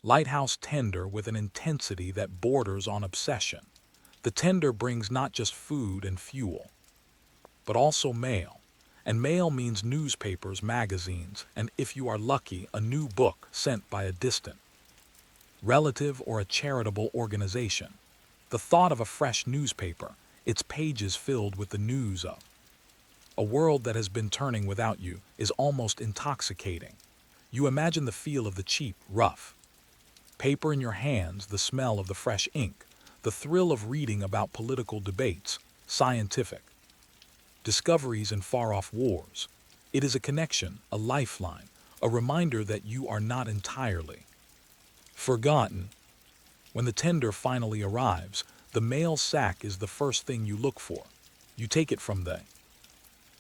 Lighthouse tender with an intensity that borders on obsession. The tender brings not just food and fuel, but also mail. And mail means newspapers, magazines, and if you are lucky, a new book sent by a distant relative or a charitable organization. The thought of a fresh newspaper, its pages filled with the news of a world that has been turning without you, is almost intoxicating. You imagine the feel of the cheap, rough paper in your hands, the smell of the fresh ink, the thrill of reading about political debates, scientific discoveries and far-off wars. It is a connection, a lifeline, a reminder that you are not entirely forgotten. When the tender finally arrives, the mail sack is the first thing you look for. You take it from the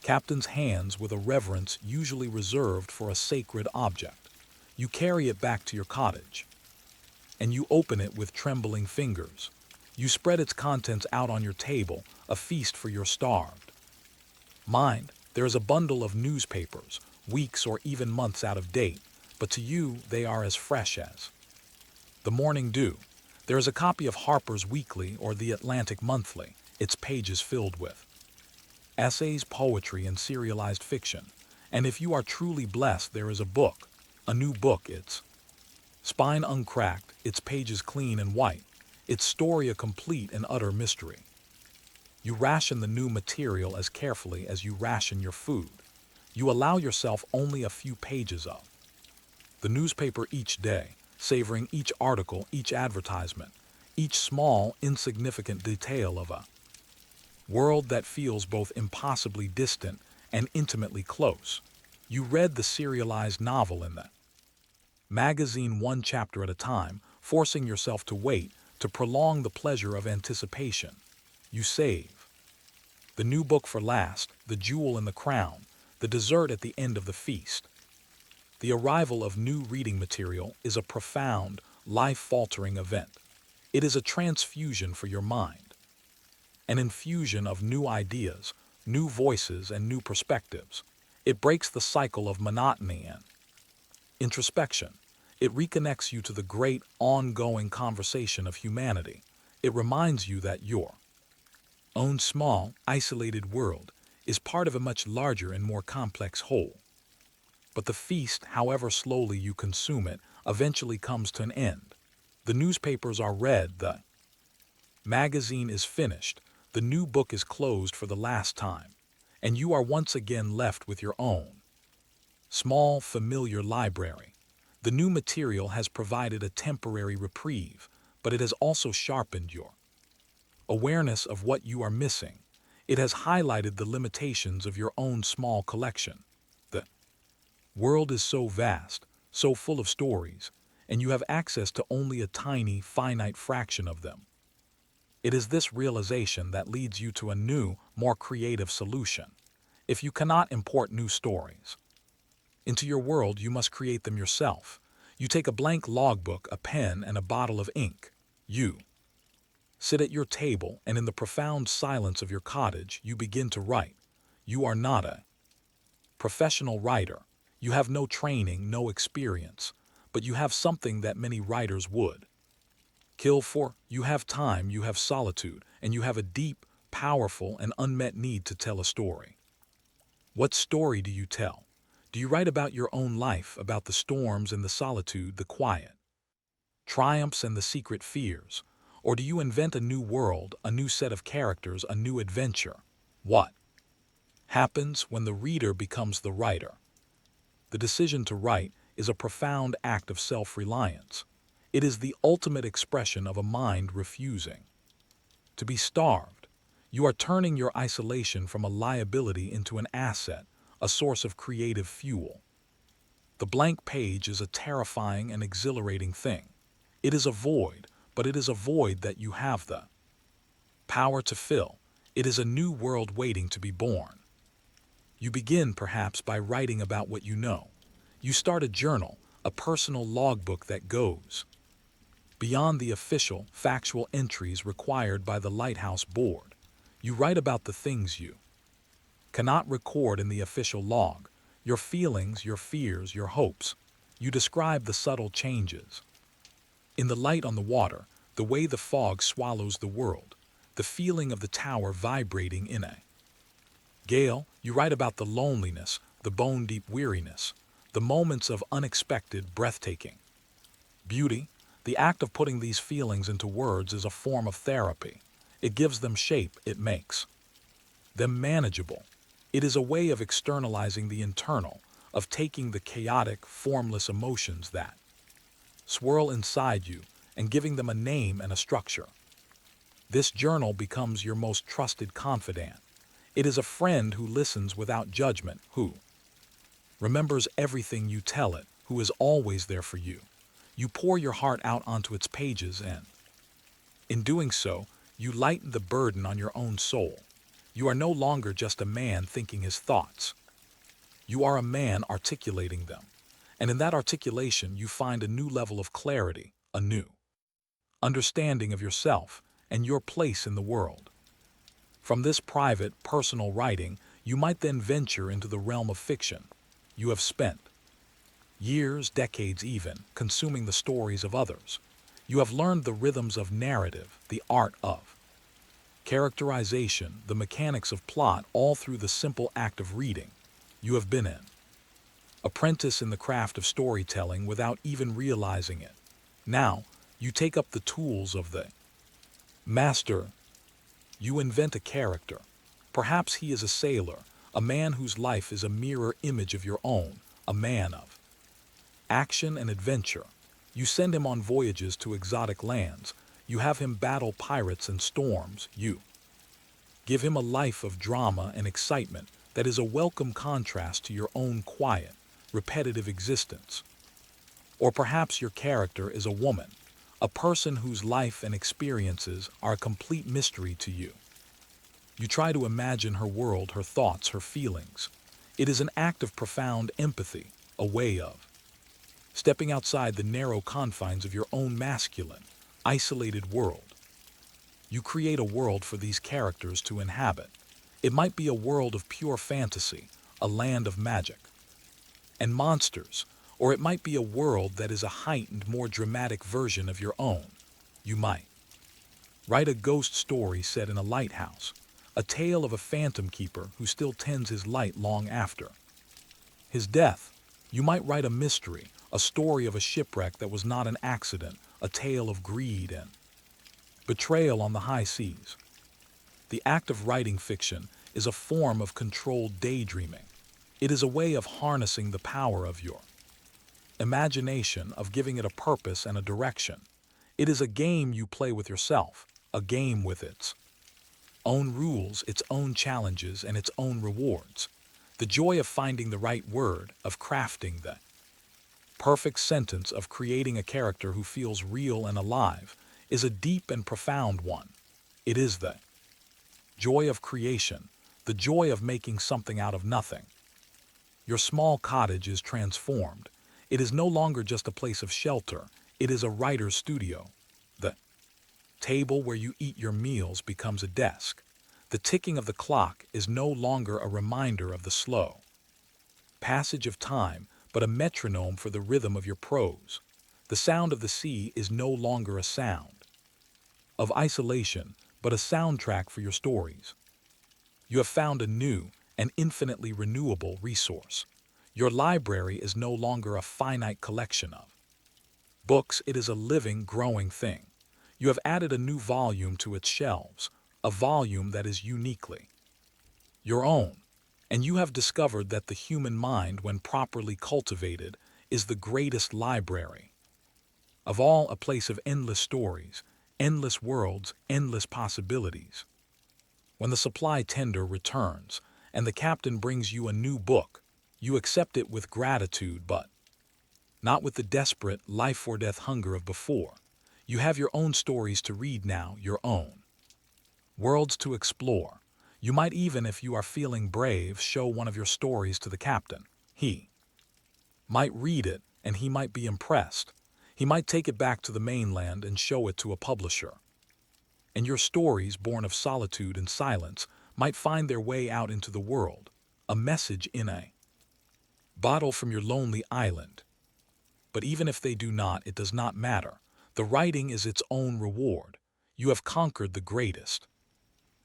captain's hands with a reverence usually reserved for a sacred object. You carry it back to your cottage, and you open it with trembling fingers. You spread its contents out on your table, a feast for your starved mind. There is a bundle of newspapers, weeks or even months out of date, but to you they are as fresh as the morning dew. There is a copy of Harper's Weekly or the Atlantic Monthly, its pages filled with essays, poetry, and serialized fiction. And if you are truly blessed, there is a book, a new book, its spine uncracked, its pages clean and white, its story a complete and utter mystery. You ration the new material as carefully as you ration your food. You allow yourself only a few pages of the newspaper each day, savoring each article, each advertisement, each small, insignificant detail of a world that feels both impossibly distant and intimately close. You read the serialized novel in the magazine one chapter at a time, forcing yourself to wait, to prolong the pleasure of anticipation. You save the new book for last, the jewel in the crown, the dessert at the end of the feast. The arrival of new reading material is a profound, life-altering event. It is a transfusion for your mind, an infusion of new ideas, new voices, and new perspectives. It breaks the cycle of monotony and introspection. It reconnects you to the great, ongoing conversation of humanity. It reminds you that your own small, isolated world is part of a much larger and more complex whole. But the feast, however slowly you consume it, eventually comes to an end. The newspapers are read, the magazine is finished, the new book is closed for the last time, and you are once again left with your own small, familiar library. The new material has provided a temporary reprieve, but it has also sharpened your awareness of what you are missing. It has highlighted the limitations of your own small collection. The world is so vast, so full of stories, and you have access to only a tiny, finite fraction of them. It is this realization that leads you to a new, more creative solution. If you cannot import new stories into your world, you must create them yourself. You take a blank logbook, a pen, and a bottle of ink. You sit at your table, and in the profound silence of your cottage, you begin to write. You are not a professional writer. You have no training, no experience, but you have something that many writers would kill for. You have time, you have solitude, and you have a deep, powerful, and unmet need to tell a story. What story do you tell? Do you write about your own life, about the storms and the solitude, the quiet triumphs and the secret fears? Or do you invent a new world, a new set of characters, a new adventure? What happens when the reader becomes the writer? The decision to write is a profound act of self-reliance. It is the ultimate expression of a mind refusing to be starved. You are turning your isolation from a liability into an asset, a source of creative fuel. The blank page is a terrifying and exhilarating thing. It is a void, but it is a void that you have the power to fill. It is a new world waiting to be born. You begin, perhaps, by writing about what you know. You start a journal, a personal logbook that goes beyond the official, factual entries required by the Lighthouse board. You write about the things you cannot record in the official log, your feelings, your fears, your hopes. You describe the subtle changes In the light on the water, the way the fog swallows the world, the feeling of the tower vibrating in a gale, you write about the loneliness, the bone-deep weariness, the moments of unexpected, breathtaking beauty. The act of putting these feelings into words is a form of therapy. It gives them shape, it makes them manageable. It is a way of externalizing the internal, of taking the chaotic, formless emotions that swirl inside you and giving them a name and a structure. This journal becomes your most trusted confidant. It is a friend who listens without judgment, who remembers everything you tell it, who is always there for you. You pour your heart out onto its pages and, in doing so, you lighten the burden on your own soul. You are no longer just a man thinking his thoughts. You are a man articulating them. And in that articulation, you find a new level of clarity, a new understanding of yourself and your place in the world. From this private, personal writing, you might then venture into the realm of fiction. You have spent years, decades even, consuming the stories of others. You have learned the rhythms of narrative, the art of characterization, the mechanics of plot, all through the simple act of reading. You have been an apprentice in the craft of storytelling without even realizing it. Now, you take up the tools of the master. You invent a character. Perhaps he is a sailor, a man whose life is a mirror image of your own, a man of action and adventure. You send him on voyages to exotic lands. You have him battle pirates and storms. You give him a life of drama and excitement that is a welcome contrast to your own quiet, repetitive existence. Or perhaps your character is a woman, a person whose life and experiences are a complete mystery to you. You try to imagine her world, her thoughts, her feelings. It is an act of profound empathy, a way of stepping outside the narrow confines of your own masculine, isolated world. You create a world for these characters to inhabit. It might be a world of pure fantasy, a land of magic and monsters, or it might be a world that is a heightened, more dramatic version of your own. You might write a ghost story set in a lighthouse, a tale of a phantom keeper who still tends his light long after his death. You might write a mystery, a story of a shipwreck that was not an accident, a tale of greed and betrayal on the high seas. The act of writing fiction is a form of controlled daydreaming. It is a way of harnessing the power of your imagination, of giving it a purpose and a direction. It is a game you play with yourself, a game with its own rules, its own challenges, and its own rewards. The joy of finding the right word, of crafting the perfect sentence, of creating a character who feels real and alive, is a deep and profound one. It is the joy of creation, the joy of making something out of nothing. Your small cottage is transformed. It is no longer just a place of shelter, it is a writer's studio. The table where you eat your meals becomes a desk. The ticking of the clock is no longer a reminder of the slow passage of time, but a metronome for the rhythm of your prose. The sound of the sea is no longer a sound of isolation, but a soundtrack for your stories. You have found a new and infinitely renewable resource. Your library is no longer a finite collection of books, it is a living, growing thing. You have added a new volume to its shelves, a volume that is uniquely your own. And you have discovered that the human mind, when properly cultivated, is the greatest library of all, a place of endless stories, endless worlds, endless possibilities. When the supply tender returns and the captain brings you a new book, you accept it with gratitude, but not with the desperate life or death hunger of before. You have your own stories to read now, your own worlds to explore. You might even, if you are feeling brave, show one of your stories to the captain. He might read it and he might be impressed. He might take it back to the mainland and show it to a publisher. And your stories, born of solitude and silence, might find their way out into the world, a message in a bottle from your lonely island. But even if they do not, it does not matter. The writing is its own reward. You have conquered the greatest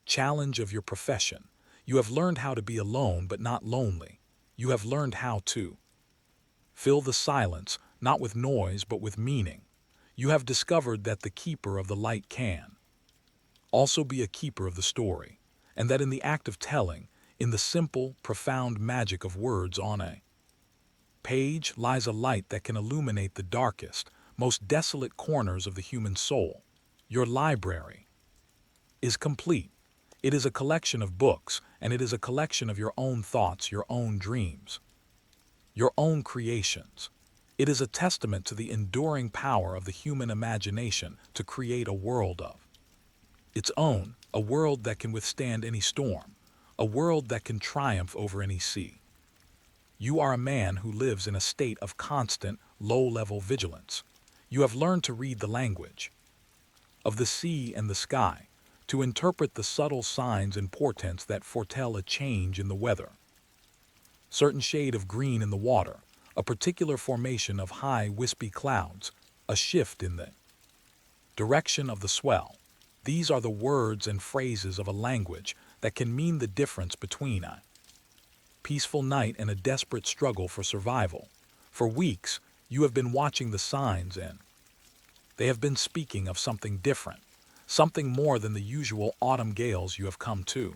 challenge of your profession. You have learned how to be alone but not lonely. You have learned how to fill the silence, not with noise but with meaning. You have discovered that the keeper of the light can also be a keeper of the story, and that in the act of telling, in the simple, profound magic of words on a page, lies a light that can illuminate the darkest, most desolate corners of the human soul. Your library is complete. It is a collection of books, and it is a collection of your own thoughts, your own dreams, your own creations. It is a testament to the enduring power of the human imagination to create a world of its own, a world that can withstand any storm, a world that can triumph over any sea. You are a man who lives in a state of constant, low-level vigilance. You have learned to read the language of the sea and the sky, to interpret the subtle signs and portents that foretell a change in the weather. Certain shade of green in the water, a particular formation of high, wispy clouds, a shift in the direction of the swell. These are the words and phrases of a language that can mean the difference between a peaceful night and a desperate struggle for survival. For weeks, you have been watching the signs, and they have been speaking of something different, something more than the usual autumn gales you have come to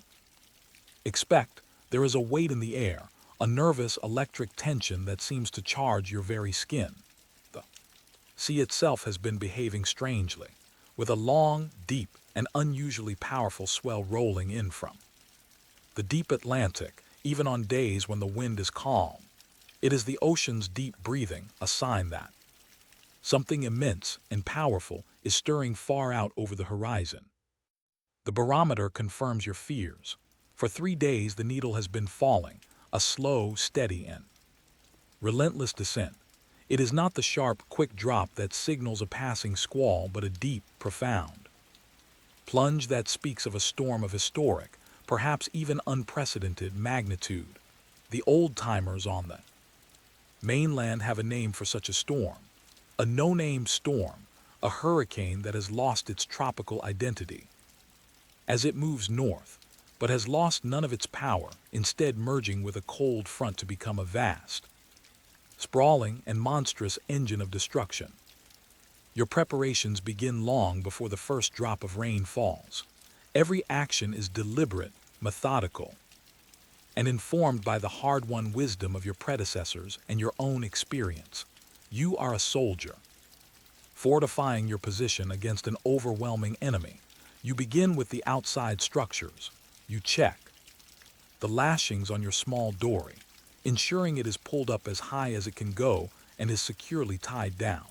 expect. There is a weight in the air, a nervous electric tension that seems to charge your very skin. The sea itself has been behaving strangely, with a long, deep, and unusually powerful swell rolling in from the deep Atlantic, even on days when the wind is calm. It is the ocean's deep breathing, a sign that something immense and powerful is stirring far out over the horizon. The barometer confirms your fears. For 3 days the needle has been falling, a slow, steady, and relentless descent. It is not the sharp, quick drop that signals a passing squall, but a deep, profound plunge that speaks of a storm of historic, perhaps even unprecedented magnitude. The old-timers on the mainland have a name for such a storm, a no-name storm, a hurricane that has lost its tropical identity as it moves north, but has lost none of its power, instead merging with a cold front to become a vast, sprawling, and monstrous engine of destruction. Your preparations begin long before the first drop of rain falls. Every action is deliberate, methodical, and informed by the hard-won wisdom of your predecessors and your own experience. You are a soldier, fortifying your position against an overwhelming enemy. You begin with the outside structures. You check the lashings on your small dory, ensuring it is pulled up as high as it can go and is securely tied down.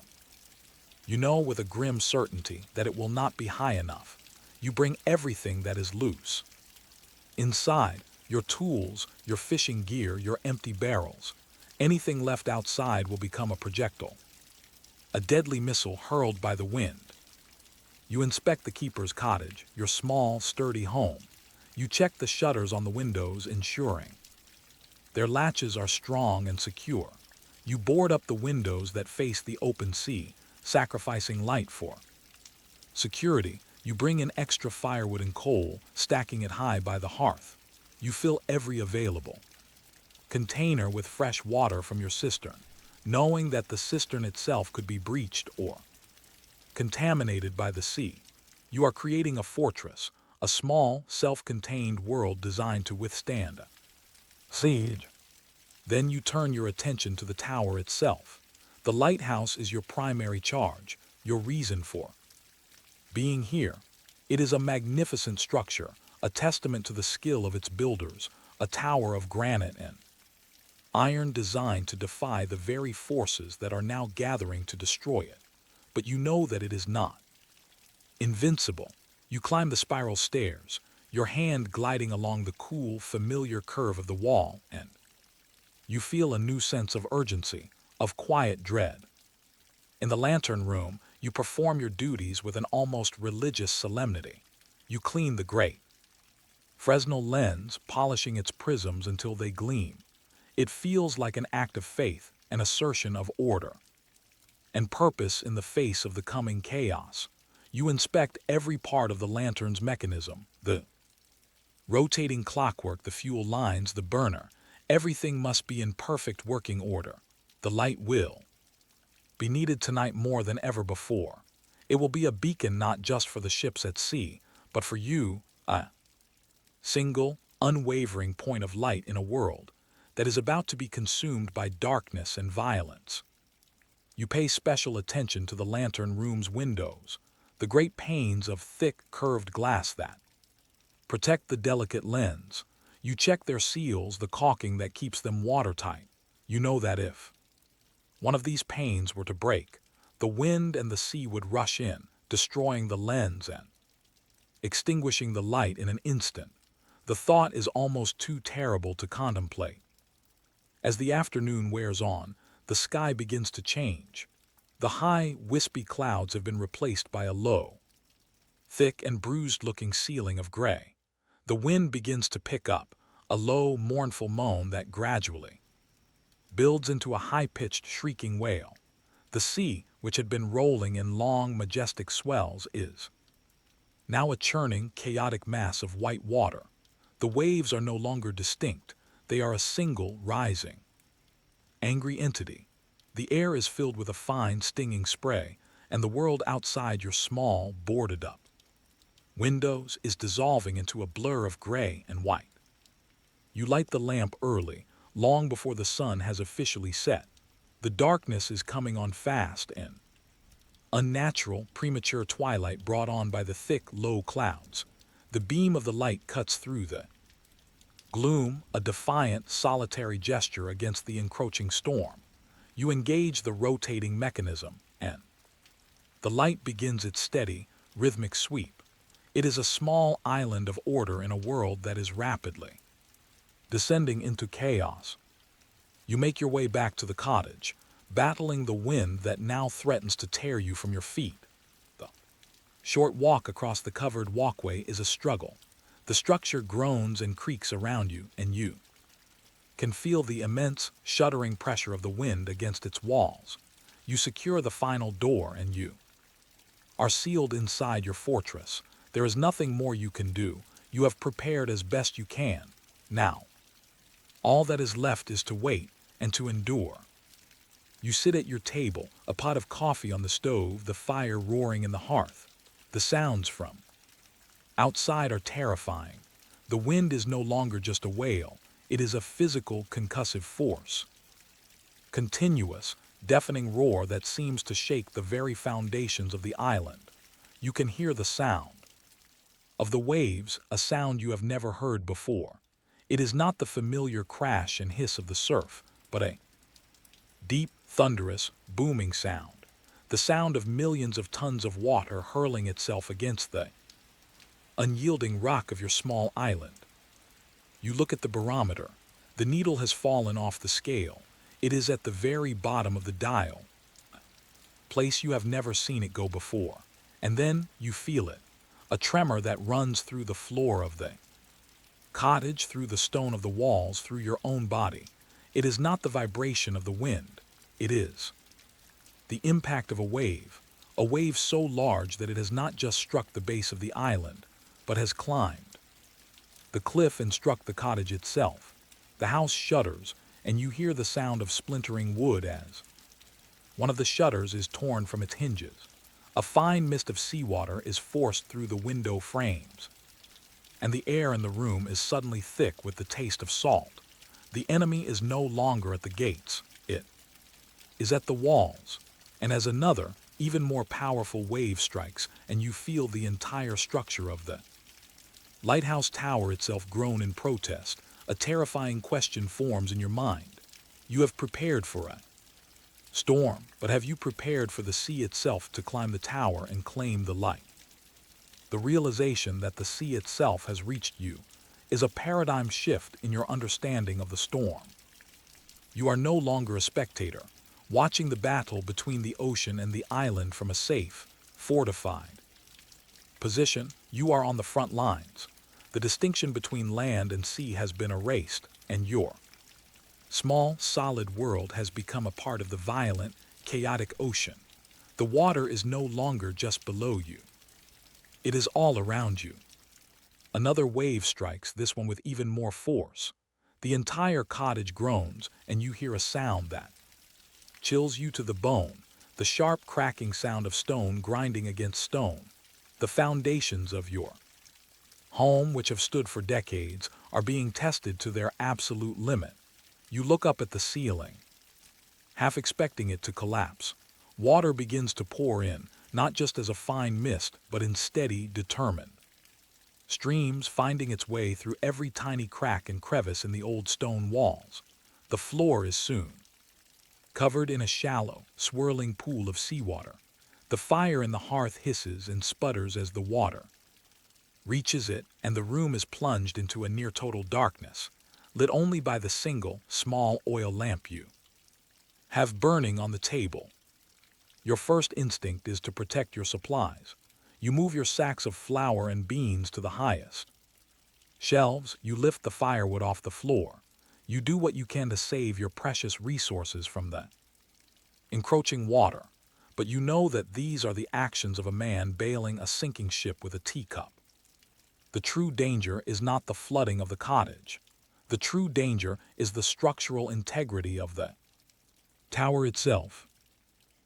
You know with a grim certainty that it will not be high enough. You bring everything that is loose inside, your tools, your fishing gear, your empty barrels. Anything left outside will become a projectile, a deadly missile hurled by the wind. You inspect the keeper's cottage, your small, sturdy home. You check the shutters on the windows, ensuring their latches are strong and secure. You board up the windows that face the open sea, sacrificing light for security. You bring in extra firewood and coal, stacking it high by the hearth. You fill every available container with fresh water from your cistern, knowing that the cistern itself could be breached or contaminated by the sea. You are creating a fortress, a small, self-contained world designed to withstand a siege. Then you turn your attention to the tower itself. The lighthouse is your primary charge, your reason for being here. It is a magnificent structure, a testament to the skill of its builders, a tower of granite and iron designed to defy the very forces that are now gathering to destroy it. But you know that it is not invincible. You climb the spiral stairs, your hand gliding along the cool, familiar curve of the wall, and you feel a new sense of urgency, of quiet dread. In the lantern room, you perform your duties with an almost religious solemnity. You clean the great Fresnel lens, polishing its prisms until they gleam. It feels like an act of faith, an assertion of order. and purpose in the face of the coming chaos. You inspect every part of the lantern's mechanism, the rotating clockwork, the fuel lines, the burner. Everything must be in perfect working order. The light will be needed tonight more than ever before. It will be a beacon not just for the ships at sea, but for you, a single, unwavering point of light in a world that is about to be consumed by darkness and violence. You pay special attention to the lantern room's windows, the great panes of thick, curved glass that protect the delicate lens. You check their seals, the caulking that keeps them watertight. You know that if one of these panes were to break, the wind and the sea would rush in, destroying the lens and extinguishing the light in an instant. The thought is almost too terrible to contemplate. As the afternoon wears on, the sky begins to change. The high, wispy clouds have been replaced by a low, thick and bruised-looking ceiling of gray. The wind begins to pick up, a low, mournful moan that gradually builds into a high-pitched, shrieking wail. The sea, which had been rolling in long, majestic swells, is now a churning, chaotic mass of white water. The waves are no longer distinct. They are a single, rising, angry entity. The air is filled with a fine, stinging spray, and the world outside your small, boarded-up windows is dissolving into a blur of gray and white. You light the lamp early, long before the sun has officially set. The darkness is coming on fast and unnatural, premature twilight brought on by the thick, low clouds. The beam of the light cuts through the gloom, a defiant, solitary gesture against the encroaching storm. You engage the rotating mechanism, and the light begins its steady, rhythmic sweep. It is a small island of order in a world that is rapidly descending into chaos. You make your way back to the cottage, battling the wind that now threatens to tear you from your feet. The short walk across the covered walkway is a struggle. The structure groans and creaks around you, and you can feel the immense, shuddering pressure of the wind against its walls. You secure the final door, and you are sealed inside your fortress. There is nothing more you can do. You have prepared as best you can. Now, all that is left is to wait and to endure. You sit at your table, a pot of coffee on the stove, the fire roaring in the hearth. The sounds from outside are terrifying. The wind is no longer just a wail. It is a physical, concussive force. Continuous, deafening roar that seems to shake the very foundations of the island. You can hear the sound of the waves, a sound you have never heard before. It is not the familiar crash and hiss of the surf, but a deep, thunderous, booming sound. The sound of millions of tons of water hurling itself against the unyielding rock of your small island. You look at the barometer. The needle has fallen off the scale. It is at the very bottom of the dial, a place you have never seen it go before. And then you feel it, a tremor that runs through the floor of the cottage, through the stone of the walls, through your own body. It is not the vibration of the wind. It is the impact of a wave so large that it has not just struck the base of the island, but has climbed the cliff and struck the cottage itself. The house shudders, and you hear the sound of splintering wood as one of the shutters is torn from its hinges. A fine mist of seawater is forced through the window frames, and the air in the room is suddenly thick with the taste of salt. The enemy is no longer at the gates. It is at the walls, and as another, even more powerful wave strikes, and you feel the entire structure of the Lighthouse Tower itself groan in protest. A terrifying question forms in your mind. You have prepared for a storm, but have you prepared for the sea itself to climb the tower and claim the light? The realization that the sea itself has reached you is a paradigm shift in your understanding of the storm. You are no longer a spectator, watching the battle between the ocean and the island from a safe, fortified position. You are on the front lines. The distinction between land and sea has been erased, and your small, solid world has become a part of the violent, chaotic ocean. The water is no longer just below you. It is all around you. Another wave strikes, this one with even more force. The entire cottage groans, and you hear a sound that chills you to the bone, the sharp cracking sound of stone grinding against stone. The foundations of your home, which have stood for decades, are being tested to their absolute limit. You look up at the ceiling, half expecting it to collapse. Water begins to pour in, not just as a fine mist, but in steady, determined streams, finding its way through every tiny crack and crevice in the old stone walls. The floor is soon covered in a shallow, swirling pool of seawater. The fire in the hearth hisses and sputters as the water reaches it, and the room is plunged into a near-total darkness, lit only by the single, small oil lamp you have burning on the table. Your first instinct is to protect your supplies. You move your sacks of flour and beans to the highest shelves. You lift the firewood off the floor. You do what you can to save your precious resources from the encroaching water. But you know that these are the actions of a man bailing a sinking ship with a teacup. The true danger is not the flooding of the cottage. The true danger is the structural integrity of the tower itself.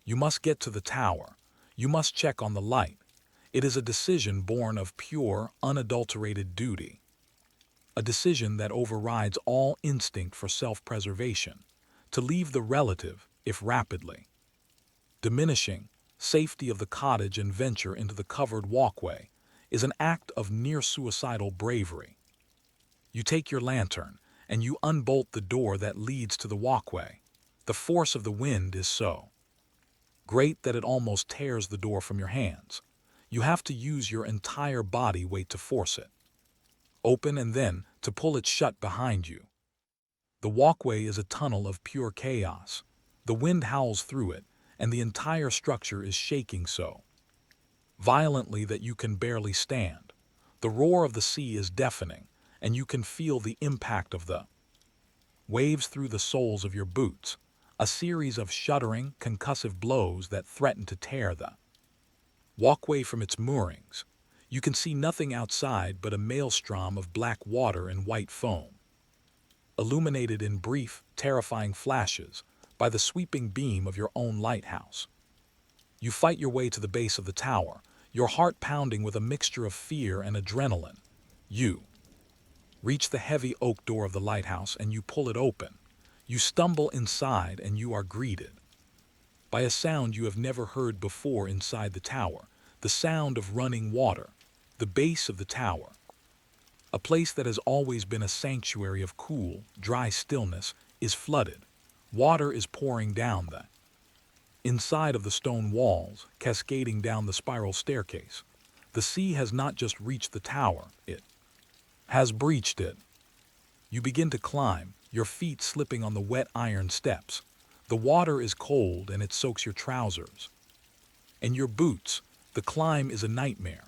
You must get to the tower. You must check on the light. It is a decision born of pure, unadulterated duty. A decision that overrides all instinct for self-preservation. To leave the relative, if rapidly diminishing, safety of the cottage and venture into the covered walkway is an act of near-suicidal bravery. You take your lantern, and you unbolt the door that leads to the walkway. The force of the wind is so great that it almost tears the door from your hands. You have to use your entire body weight to force it open and then to pull it shut behind you. The walkway is a tunnel of pure chaos. The wind howls through it, and the entire structure is shaking so violently that you can barely stand. The roar of the sea is deafening, and you can feel the impact of the waves through the soles of your boots, a series of shuddering, concussive blows that threaten to tear the walkway from its moorings. You can see nothing outside but a maelstrom of black water and white foam, illuminated in brief, terrifying flashes by the sweeping beam of your own lighthouse. You fight your way to the base of the tower, your heart pounding with a mixture of fear and adrenaline. You reach the heavy oak door of the lighthouse and you pull it open. You stumble inside and you are greeted by a sound you have never heard before inside the tower, the sound of running water. The base of the tower, a place that has always been a sanctuary of cool, dry stillness, is flooded. Water is pouring down the inside of the stone walls, cascading down the spiral staircase. The sea has not just reached the tower, it has breached it. You begin to climb, your feet slipping on the wet iron steps. The water is cold and it soaks your trousers and your boots. The climb is a nightmare.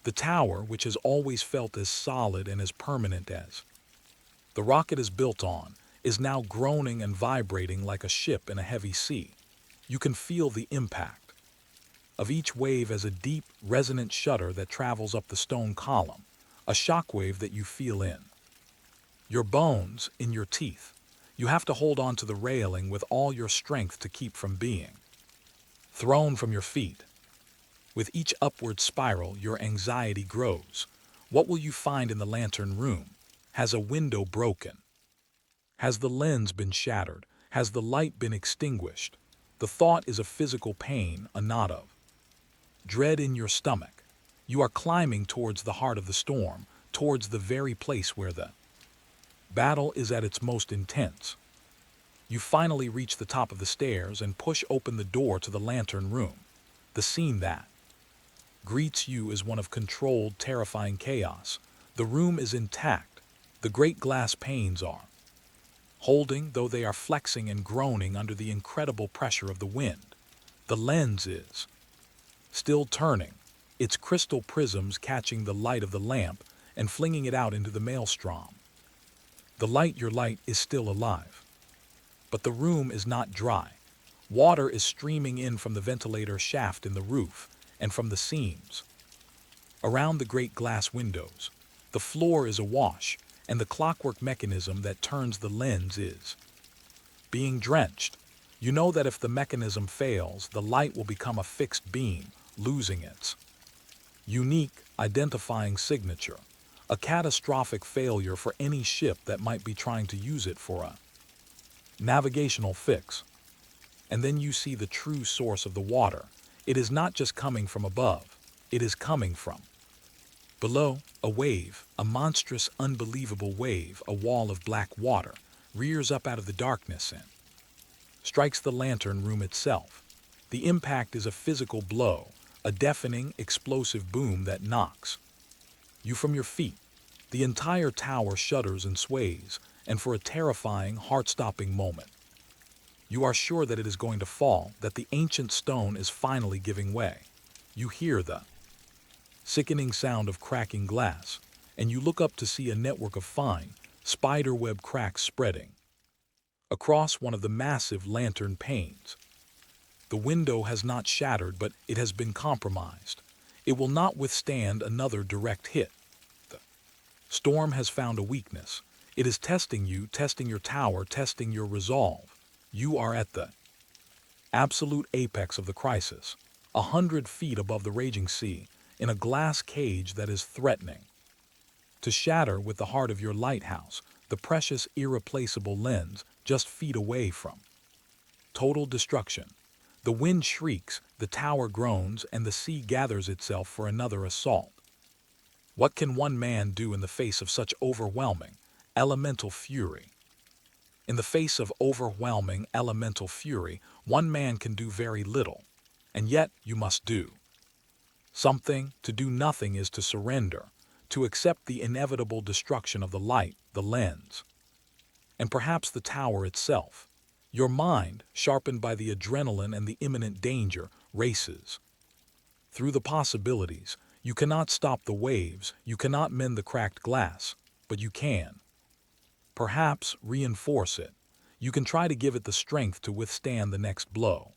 The tower, which has always felt as solid and as permanent as the rock it is built on, is now groaning and vibrating like a ship in a heavy sea. You can feel the impact of each wave as a deep, resonant shudder that travels up the stone column, a shockwave that you feel in your bones, in your teeth. You have to hold on to the railing with all your strength to keep from being thrown from your feet. With each upward spiral, your anxiety grows. What will you find in the lantern room? Has a window broken? Has the lens been shattered? Has the light been extinguished? The thought is a physical pain, a knot of dread in your stomach. You are climbing towards the heart of the storm, towards the very place where the battle is at its most intense. You finally reach the top of the stairs and push open the door to the lantern room. The scene that greets you is one of controlled, terrifying chaos. The room is intact. The great glass panes are holding, though they are flexing and groaning under the incredible pressure of the wind. The lens is still turning, its crystal prisms catching the light of the lamp and flinging it out into the maelstrom. Your light is still alive. But the room is not dry. Water is streaming in from the ventilator shaft in the roof and from the seams. Around the great glass windows, the floor is awash, and the clockwork mechanism that turns the lens is being drenched. You know that if the mechanism fails, the light will become a fixed beam, losing its unique, identifying signature, a catastrophic failure for any ship that might be trying to use it for a navigational fix. And then you see the true source of the water. It is not just coming from above, it is coming from below. A wave, a monstrous, unbelievable wave, a wall of black water, rears up out of the darkness and strikes the lantern room itself. The impact is a physical blow, a deafening, explosive boom that knocks you from your feet. The entire tower shudders and sways, and for a terrifying, heart-stopping moment, you are sure that it is going to fall, that the ancient stone is finally giving way. You hear the sickening sound of cracking glass, and you look up to see a network of fine, spiderweb cracks spreading across one of the massive lantern panes. The window has not shattered, but it has been compromised. It will not withstand another direct hit. The storm has found a weakness. It is testing you, testing your tower, testing your resolve. You are at the absolute apex of the crisis, 100 feet above the raging sea, in a glass cage that is threatening to shatter with the heart of your lighthouse, the precious, irreplaceable lens, just feet away from total destruction. The wind shrieks, the tower groans, and the sea gathers itself for another assault. What can one man do in the face of such overwhelming, elemental fury? In the face of overwhelming, elemental fury, one man can do very little. And yet you must do something. To do nothing is to surrender, to accept the inevitable destruction of the light, the lens, and perhaps the tower itself. Your mind, sharpened by the adrenaline and the imminent danger, races through the possibilities. You cannot stop the waves, you cannot mend the cracked glass, but you can perhaps reinforce it. You can try to give it the strength to withstand the next blow.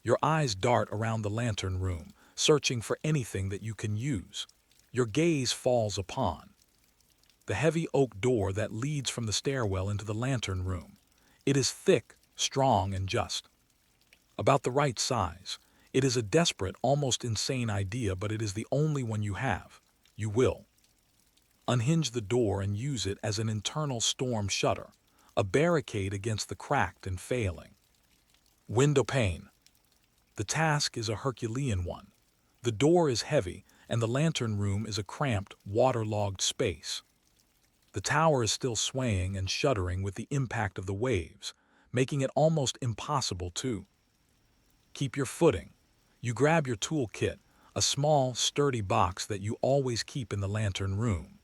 Your eyes dart around the lantern room, searching for anything that you can use. Your gaze falls upon the heavy oak door that leads from the stairwell into the lantern room. It is thick, strong, and just about the right size. It is a desperate, almost insane idea, but it is the only one you have. You will unhinge the door and use it as an internal storm shutter, a barricade against the cracked and failing window pane. The task is a Herculean one. The door is heavy, and the lantern room is a cramped, waterlogged space. The tower is still swaying and shuddering with the impact of the waves, making it almost impossible to keep your footing. You grab your toolkit, a small, sturdy box that you always keep in the lantern room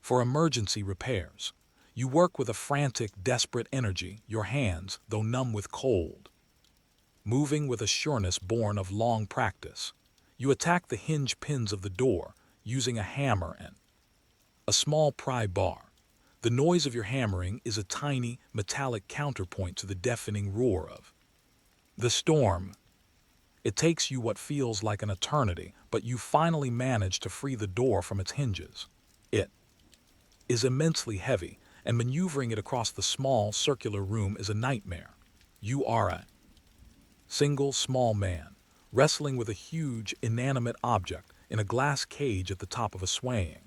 for emergency repairs. You work with a frantic, desperate energy, your hands, though numb with cold, moving with a sureness born of long practice. You attack the hinge pins of the door, using a hammer and a small pry bar. The noise of your hammering is a tiny, metallic counterpoint to the deafening roar of the storm. It takes you what feels like an eternity, but you finally manage to free the door from its hinges. It is immensely heavy, and maneuvering it across the small, circular room is a nightmare. You are a single, small man, wrestling with a huge, inanimate object in a glass cage at the top of a swaying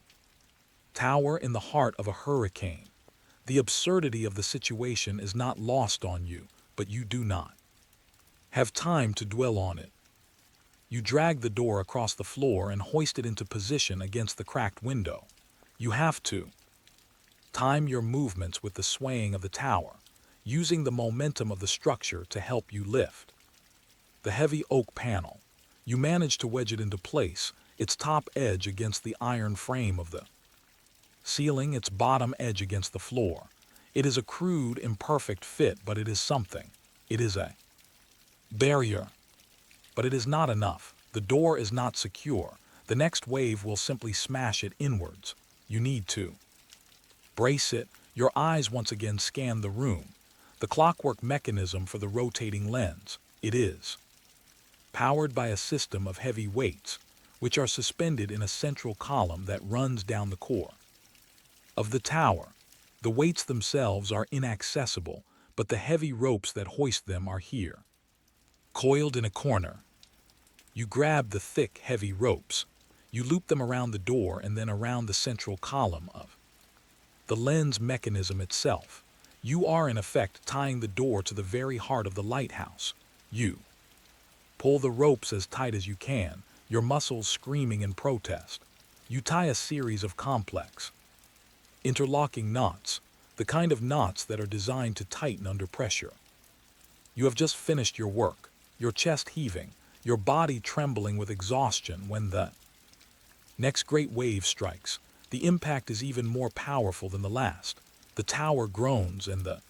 tower in the heart of a hurricane. The absurdity of the situation is not lost on you, but you do not have time to dwell on it. You drag the door across the floor and hoist it into position against the cracked window. You have to time your movements with the swaying of the tower, using the momentum of the structure to help you lift the heavy oak panel. You manage to wedge it into place, its top edge against the iron frame of the ceiling, its bottom edge against the floor. It is a crude, imperfect fit, but it is something. It is a barrier. But it is not enough. The door is not secure. The next wave will simply smash it inwards. You need to brace it. Your eyes once again scan the room. the clockwork mechanism for the rotating lens. It is powered by a system of heavy weights, which are suspended in a central column that runs down the core of the tower. The weights themselves are inaccessible, but the heavy ropes that hoist them are here. Coiled in a corner, you grab the thick, heavy ropes. You loop them around the door and then around the central column of the lens mechanism itself. You are, in effect, tying the door to the very heart of the lighthouse. You pull the ropes as tight as you can, your muscles screaming in protest. You tie a series of complex, interlocking knots, the kind of knots that are designed to tighten under pressure. You have just finished your work, your chest heaving, your body trembling with exhaustion when the next great wave strikes. The impact is even more powerful than the last. The tower groans and the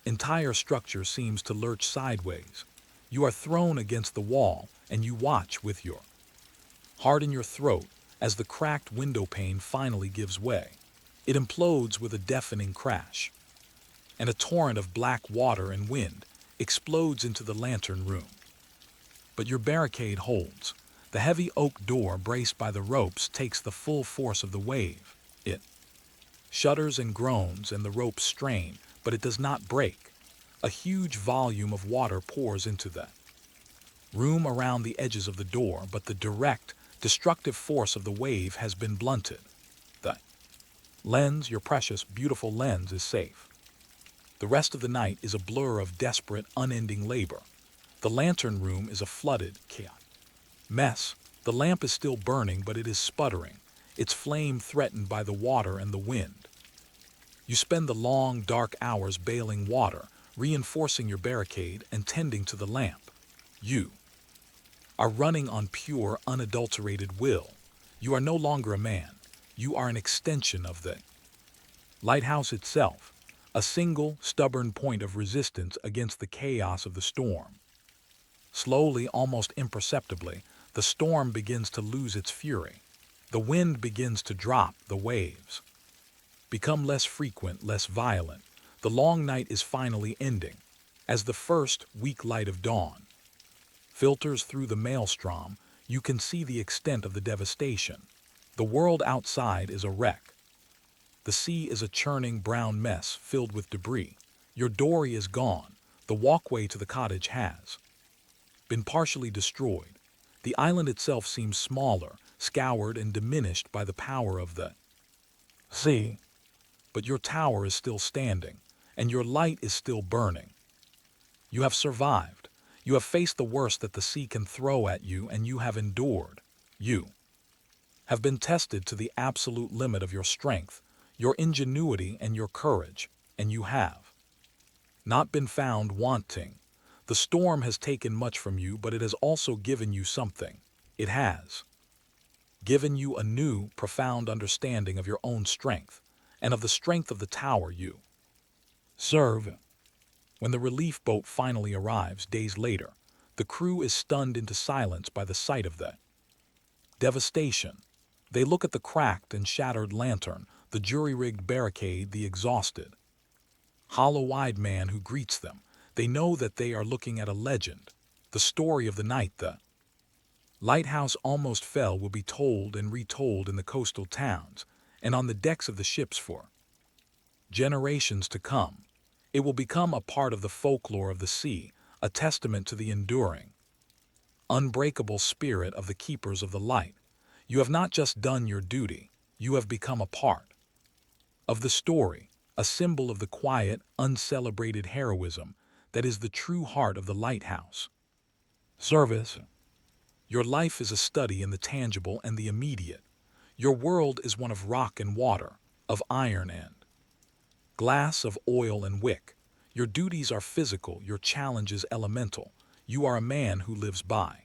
entire structure seems to lurch sideways. You are thrown against the wall and you watch with your heart in your throat as the cracked window pane finally gives way. It implodes with a deafening crash, and a torrent of black water and wind explodes into the lantern room. But your barricade holds. The heavy oak door braced by the ropes takes the full force of the wave. It shudders and groans and the ropes strain, but it does not break. A huge volume of water pours into the room around the edges of the door, but the direct, destructive force of the wave has been blunted. The lens, your precious, beautiful lens, is safe. The rest of the night is a blur of desperate, unending labor. The lantern room is a flooded, chaotic mess. The lamp is still burning, but it is sputtering, its flame threatened by the water and the wind. You spend the long, dark hours bailing water, reinforcing your barricade, and tending to the lamp. You are running on pure, unadulterated will. You are no longer a man. You are an extension of the lighthouse itself, a single, stubborn point of resistance against the chaos of the storm. Slowly, almost imperceptibly, the storm begins to lose its fury. The wind begins to drop, the waves become less frequent, less violent. The long night is finally ending, as the first weak light of dawn filters through the maelstrom. You can see the extent of the devastation. The world outside is a wreck. The sea is a churning brown mess filled with debris. Your dory is gone. The walkway to the cottage has been partially destroyed. The island itself seems smaller, scoured and diminished by the power of the sea. But your tower is still standing, and your light is still burning. You have survived. You have faced the worst that the sea can throw at you, and you have endured. You have been tested to the absolute limit of your strength, your ingenuity, and your courage, and you have not been found wanting. The storm has taken much from you, but it has also given you something. It has given you a new, profound understanding of your own strength, and of the strength of the tower you serve. When the relief boat finally arrives days later, the crew is stunned into silence by the sight of the devastation. They look at the cracked and shattered lantern, the jury-rigged barricade, the exhausted, hollow-eyed man who greets them. They know that they are looking at a legend. The story of the night the lighthouse almost fell will be told and retold in the coastal towns and on the decks of the ships for generations to come. It will become a part of the folklore of the sea, a testament to the enduring, unbreakable spirit of the keepers of the light. You have not just done your duty, you have become a part of the story, a symbol of the quiet, uncelebrated heroism that is the true heart of the lighthouse service. Your life is a study in the tangible and the immediate. Your world is one of rock and water, of iron and glass, of oil and wick. Your duties are physical, your challenge is elemental. You are a man who lives by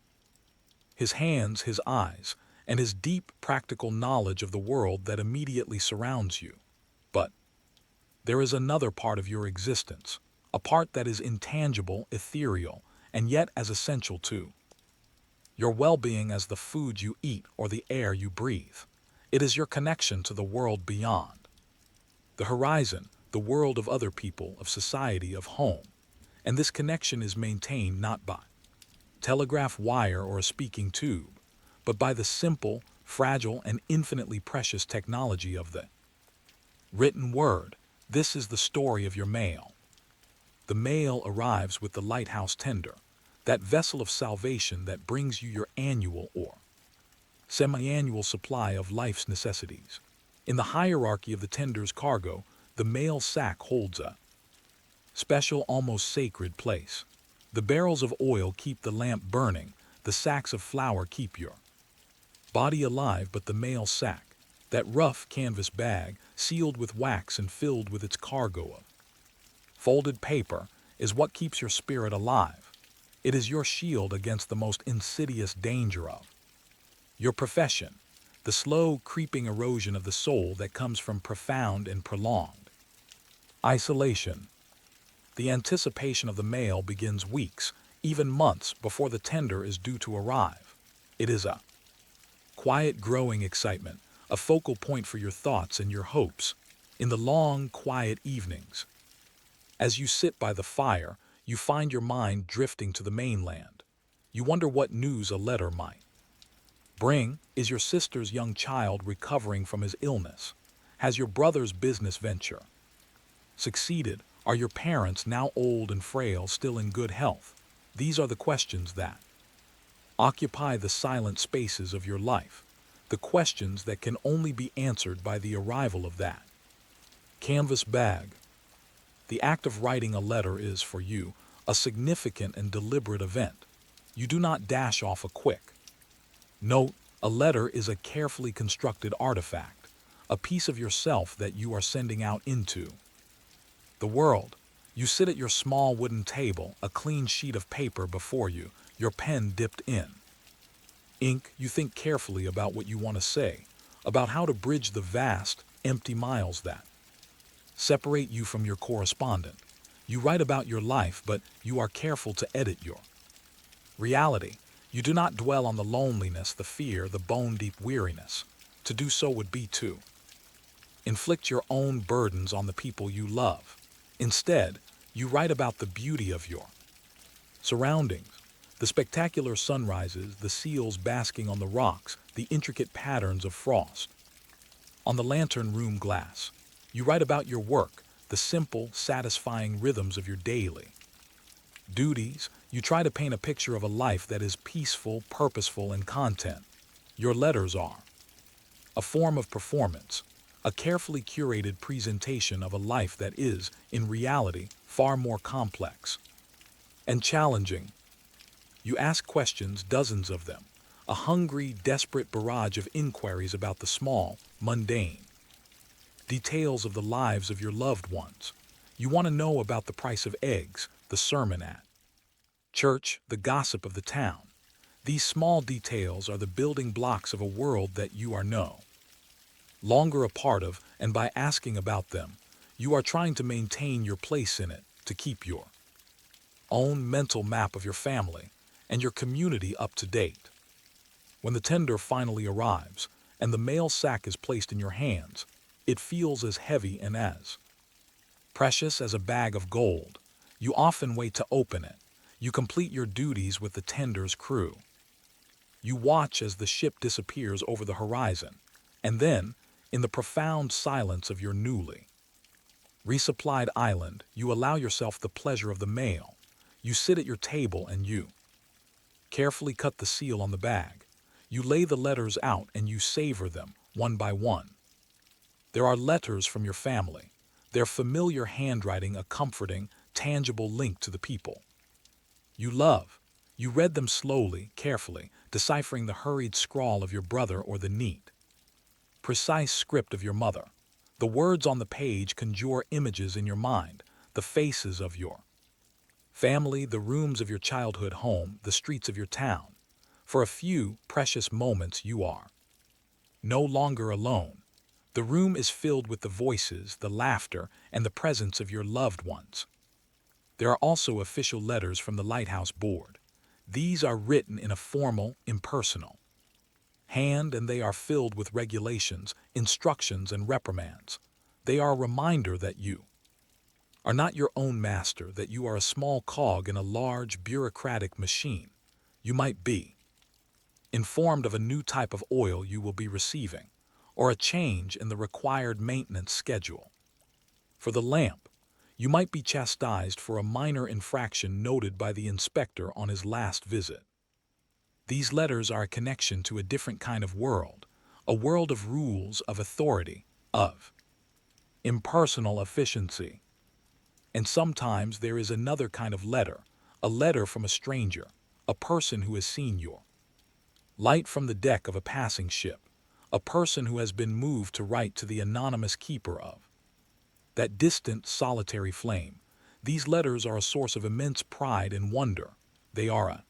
his hands, his eyes, and his deep, practical knowledge of the world that immediately surrounds you. But there is another part of your existence, a part that is intangible, ethereal, and yet as essential too. Your well-being as the food you eat or the air you breathe. It is your connection to the world beyond the horizon, the world of other people, of society, of home. And this connection is maintained not by telegraph wire or a speaking tube, but by the simple, fragile, and infinitely precious technology of the written word. This is the story of your mail. The mail arrives with the lighthouse tender, that vessel of salvation that brings you your annual or semi-annual supply of life's necessities. In the hierarchy of the tender's cargo, the mail sack holds a special, almost sacred place. The barrels of oil keep the lamp burning, the sacks of flour keep your body alive, but the mail sack, that rough canvas bag, sealed with wax and filled with its cargo of folded paper, is what keeps your spirit alive. It is your shield against the most insidious danger of your profession, the slow, creeping erosion of the soul that comes from profound and prolonged isolation. The anticipation of the mail begins weeks, even months, before the tender is due to arrive. It is a quiet, growing excitement, a focal point for your thoughts and your hopes. In the long, quiet evenings, as you sit by the fire, you find your mind drifting to the mainland. You wonder what news a letter might bring. Is your sister's young child recovering from his illness? Has your brother's business venture succeeded? Are your parents, now old and frail, still in good health? These are the questions that occupy the silent spaces of your life, the questions that can only be answered by the arrival of that canvas bag. The act of writing a letter is, for you, a significant and deliberate event. You do not dash off a quick note. A letter is a carefully constructed artifact, a piece of yourself that you are sending out into the world. You sit at your small wooden table, a clean sheet of paper before you, your pen dipped in ink. You think carefully about what you want to say, about how to bridge the vast, empty miles that separate you from your correspondent. You write about your life, but you are careful to edit your reality. You do not dwell on the loneliness, the fear, the bone-deep weariness. To do so would be to inflict your own burdens on the people you love. Instead, you write about the beauty of your surroundings, the spectacular sunrises, the seals basking on the rocks, the intricate patterns of frost on the lantern room glass. You write about your work, the simple, satisfying rhythms of your daily duties. You try to paint a picture of a life that is peaceful, purposeful, and content. Your letters are a form of performance, a carefully curated presentation of a life that is, in reality, far more complex and challenging. You ask questions, dozens of them, a hungry, desperate barrage of inquiries about the small, mundane details of the lives of your loved ones. You want to know about the price of eggs, the sermon at church, the gossip of the town. These small details are the building blocks of a world that you are no longer a part of, and by asking about them, you are trying to maintain your place in it, to keep your own mental map of your family and your community up to date. When the tender finally arrives and the mail sack is placed in your hands, it feels as heavy and as precious as a bag of gold. You often wait to open it. You complete your duties with the tender's crew. You watch as the ship disappears over the horizon, and then, in the profound silence of your newly resupplied island, you allow yourself the pleasure of the mail. You sit at your table and you carefully cut the seal on the bag. You lay the letters out and you savor them, one by one. There are letters from your family, their familiar handwriting, a comforting, tangible link to the people you love. You read them slowly, carefully, deciphering the hurried scrawl of your brother or the neat, precise script of your mother. The words on the page conjure images in your mind, the faces of your family, the rooms of your childhood home, the streets of your town. For a few precious moments you are no longer alone. The room is filled with the voices, the laughter, and the presence of your loved ones. There are also official letters from the Lighthouse board. These are written in a formal, impersonal hand, and they are filled with regulations, instructions, and reprimands. They are a reminder that you are not your own master, that you are a small cog in a large bureaucratic machine. You might be informed of a new type of oil you will be receiving, or a change in the required maintenance schedule. For the lamp, you might be chastised for a minor infraction noted by the inspector on his last visit. These letters are a connection to a different kind of world, a world of rules, of authority, of impersonal efficiency. And sometimes there is another kind of letter, a letter from a stranger, a person who has seen your light from the deck of a passing ship, a person who has been moved to write to the anonymous keeper of that distant, solitary flame. These letters are a source of immense pride and wonder. They are a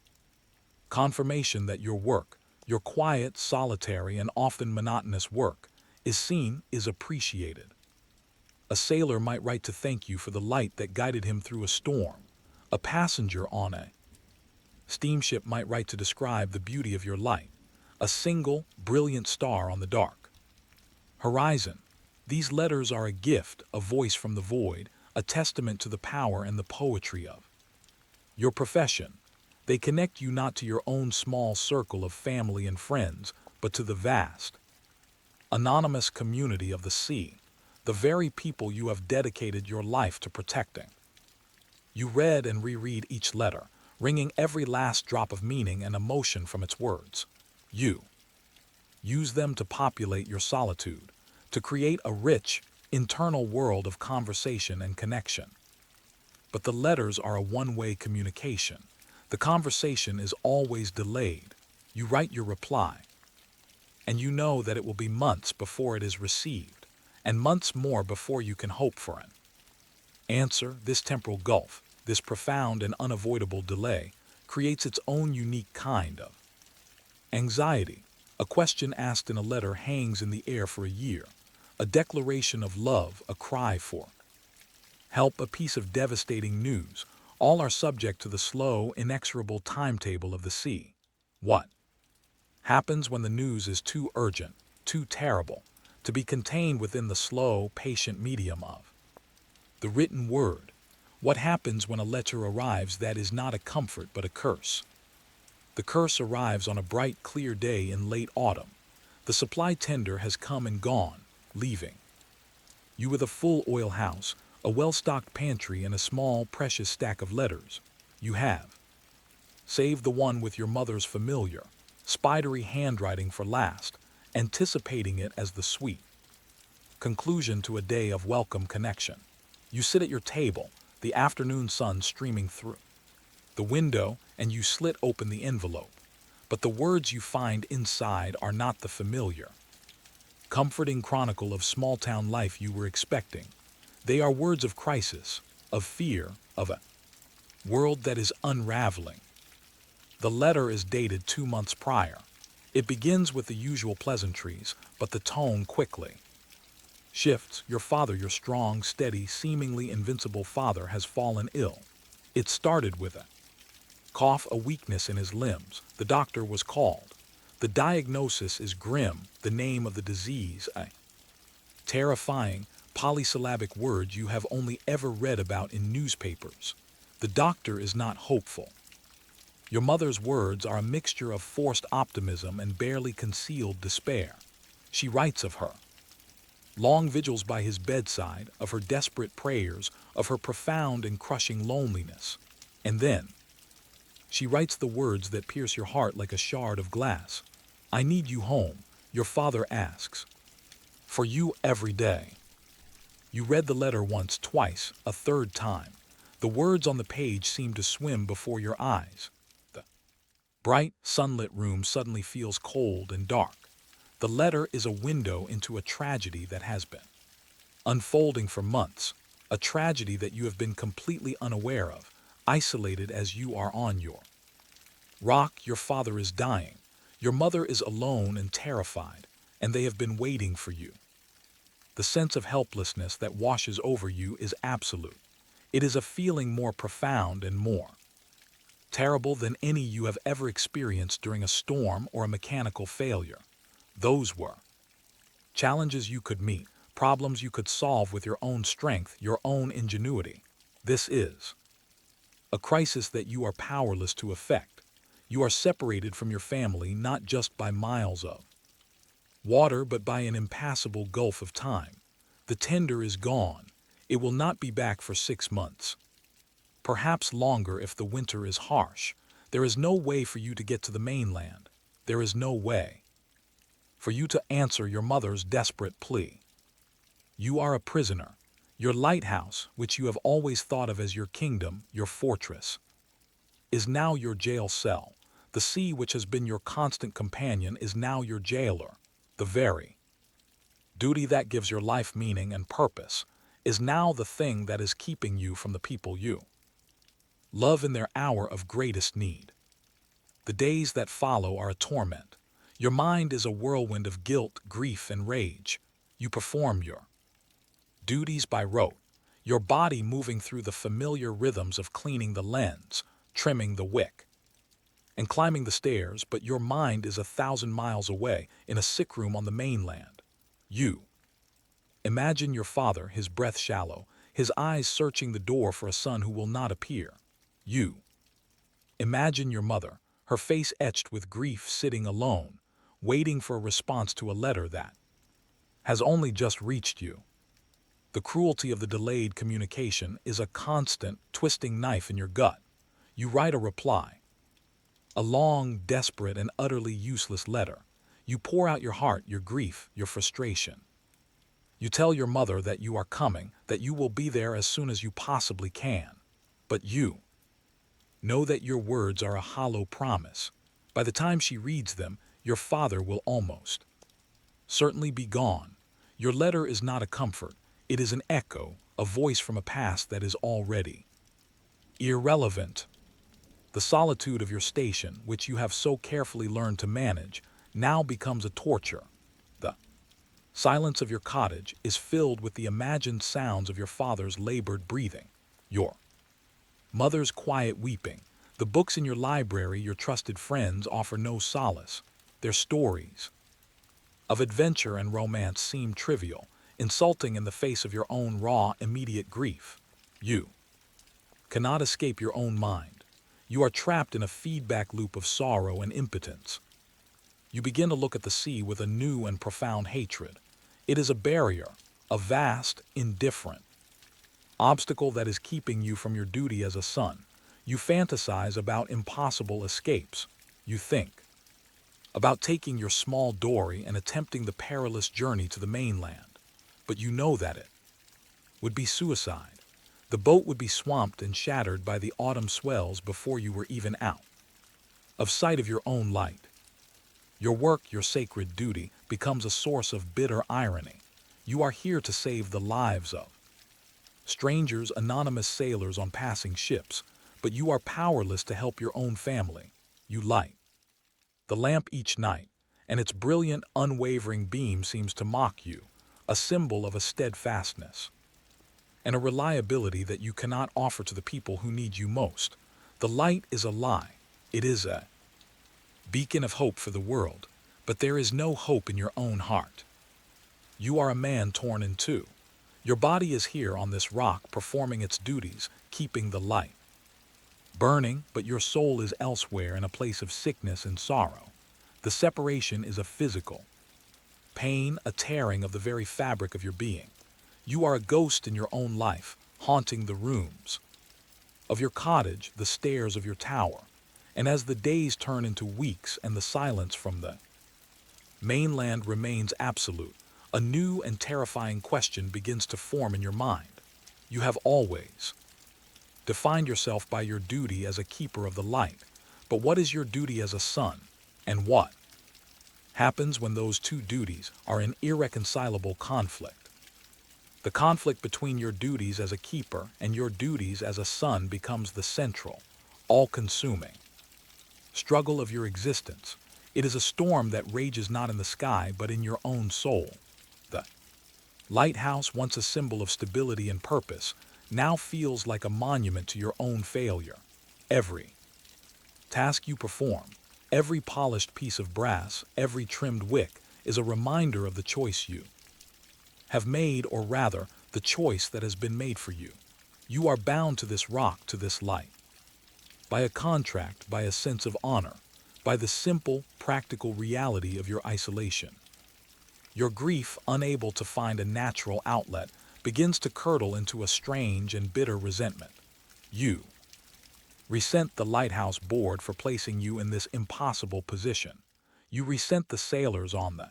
confirmation that your work, your quiet, solitary, and often monotonous work, is seen, is appreciated. A sailor might write to thank you for the light that guided him through a storm. A passenger on a steamship might write to describe the beauty of your light, a single, brilliant star on the dark horizon. These letters are a gift, a voice from the void, a testament to the power and the poetry of your profession. They connect you not to your own small circle of family and friends, but to the vast, anonymous community of the sea, the very people you have dedicated your life to protecting. You read and reread each letter, wringing every last drop of meaning and emotion from its words. You use them to populate your solitude, to create a rich, internal world of conversation and connection. But the letters are a one-way communication. The conversation is always delayed. You write your reply, and you know that it will be months before it is received, and months more before you can hope for an answer. This temporal gulf, this profound and unavoidable delay, creates its own unique kind of anxiety. A question asked in a letter hangs in the air for a year. A declaration of love, a cry for help, a piece of devastating news, all are subject to the slow, inexorable timetable of the sea. What happens when the news is too urgent, too terrible, to be contained within the slow, patient medium of the written word? What happens when a letter arrives that is not a comfort but a curse? The curse arrives on a bright, clear day in late autumn. The supply tender has come and gone, leaving you with a full oil house, a well-stocked pantry, and a small, precious stack of letters. You have saved the one with your mother's familiar, spidery handwriting for last, anticipating it as the sweet conclusion to a day of welcome connection. You sit at your table, the afternoon sun streaming through the window, and you slit open the envelope. But the words you find inside are not the familiar, comforting chronicle of small-town life you were expecting. They are words of crisis, of fear, of a world that is unraveling. The letter is dated 2 months prior. It begins with the usual pleasantries, but the tone quickly shifts. Your father, your strong, steady, seemingly invincible father, has fallen ill. It started with a cough, a weakness in his limbs. The doctor was called. The diagnosis is grim, the name of the disease a terrifying, polysyllabic word you have only ever read about in newspapers. The doctor is not hopeful. Your mother's words are a mixture of forced optimism and barely concealed despair. She writes of her long vigils by his bedside, of her desperate prayers, of her profound and crushing loneliness. And then she writes the words that pierce your heart like a shard of glass. I need you home, your father asks. For you every day. You read the letter once, twice, a third time. The words on the page seem to swim before your eyes. The bright, sunlit room suddenly feels cold and dark. The letter is a window into a tragedy that has been unfolding for months, a tragedy that you have been completely unaware of, isolated as you are on your rock. Your father is dying. Your mother is alone and terrified, and they have been waiting for you. The sense of helplessness that washes over you is absolute. It is a feeling more profound and more terrible than any you have ever experienced during a storm or a mechanical failure. Those were challenges you could meet, problems you could solve with your own strength, your own ingenuity. This is a crisis that you are powerless to affect. You are separated from your family not just by miles of water, but by an impassable gulf of time. The tender is gone. It will not be back for 6 months. Perhaps longer if the winter is harsh. There is no way for you to get to the mainland. There is no way for you to answer your mother's desperate plea. You are a prisoner. Your lighthouse, which you have always thought of as your kingdom, your fortress, is now your jail cell. The sea, which has been your constant companion, is now your jailer. The very duty that gives your life meaning and purpose is now the thing that is keeping you from the people you love in their hour of greatest need. The days that follow are a torment. Your mind is a whirlwind of guilt, grief, and rage. You perform your duties by rote, your body moving through the familiar rhythms of cleaning the lens, trimming the wick, and climbing the stairs, but your mind is 1,000 miles away in a sick room on the mainland. You imagine your father, his breath shallow, his eyes searching the door for a son who will not appear. You imagine your mother, her face etched with grief, sitting alone, waiting for a response to a letter that has only just reached you. The cruelty of the delayed communication is a constant, twisting knife in your gut. You write a reply, a long, desperate, and utterly useless letter. You pour out your heart, your grief, your frustration. You tell your mother that you are coming, that you will be there as soon as you possibly can. But you know that your words are a hollow promise. By the time she reads them, your father will almost certainly be gone. Your letter is not a comfort. It is an echo, a voice from a past that is already irrelevant. The solitude of your station, which you have so carefully learned to manage, now becomes a torture. The silence of your cottage is filled with the imagined sounds of your father's labored breathing, your mother's quiet weeping. The books in your library, your trusted friends, offer no solace. Their stories of adventure and romance seem trivial, insulting in the face of your own raw, immediate grief. You cannot escape your own mind. You are trapped in a feedback loop of sorrow and impotence. You begin to look at the sea with a new and profound hatred. It is a barrier, a vast, indifferent obstacle that is keeping you from your duty as a son. You fantasize about impossible escapes. You think about taking your small dory and attempting the perilous journey to the mainland. But you know that it would be suicide. The boat would be swamped and shattered by the autumn swells before you were even out of sight of your own light. Your work, your sacred duty, becomes a source of bitter irony. You are here to save the lives of strangers, anonymous sailors on passing ships, but you are powerless to help your own family. You light the lamp each night, and its brilliant, unwavering beam seems to mock you, a symbol of a steadfastness and a reliability that you cannot offer to the people who need you most. The light is a lie. It is a beacon of hope for the world, but there is no hope in your own heart. You are a man torn in two. Your body is here on this rock performing its duties, keeping the light burning, but your soul is elsewhere in a place of sickness and sorrow. The separation is a physical pain, a tearing of the very fabric of your being. You are a ghost in your own life, haunting the rooms of your cottage, the stairs of your tower. And as the days turn into weeks and the silence from the mainland remains absolute, a new and terrifying question begins to form in your mind. You have always defined yourself by your duty as a keeper of the light, but what is your duty as a son? And what happens when those two duties are in irreconcilable conflict? The conflict between your duties as a keeper and your duties as a son becomes the central, all-consuming struggle of your existence. It is a storm that rages not in the sky but in your own soul. The lighthouse, once a symbol of stability and purpose, now feels like a monument to your own failure. Every task you perform, every polished piece of brass, every trimmed wick is a reminder of the choice you have made, or rather, the choice that has been made for you. You are bound to this rock, to this light, by a contract, by a sense of honor, by the simple, practical reality of your isolation. Your grief, unable to find a natural outlet, begins to curdle into a strange and bitter resentment. You resent the lighthouse board for placing you in this impossible position. You resent the sailors on the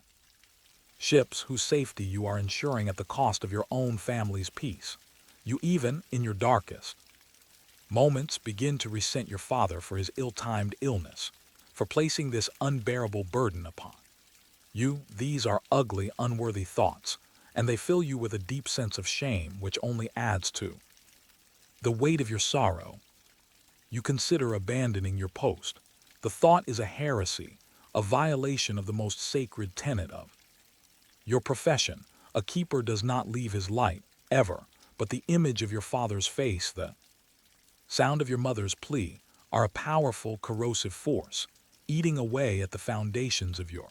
ships whose safety you are ensuring at the cost of your own family's peace. You even, in your darkest moments, begin to resent your father for his ill-timed illness, for placing this unbearable burden upon you. These are ugly, unworthy thoughts, and they fill you with a deep sense of shame which only adds to the weight of your sorrow. You consider abandoning your post. The thought is a heresy, a violation of the most sacred tenet of your profession. A keeper does not leave his light, ever, but the image of your father's face, the sound of your mother's plea, are a powerful, corrosive force, eating away at the foundations of your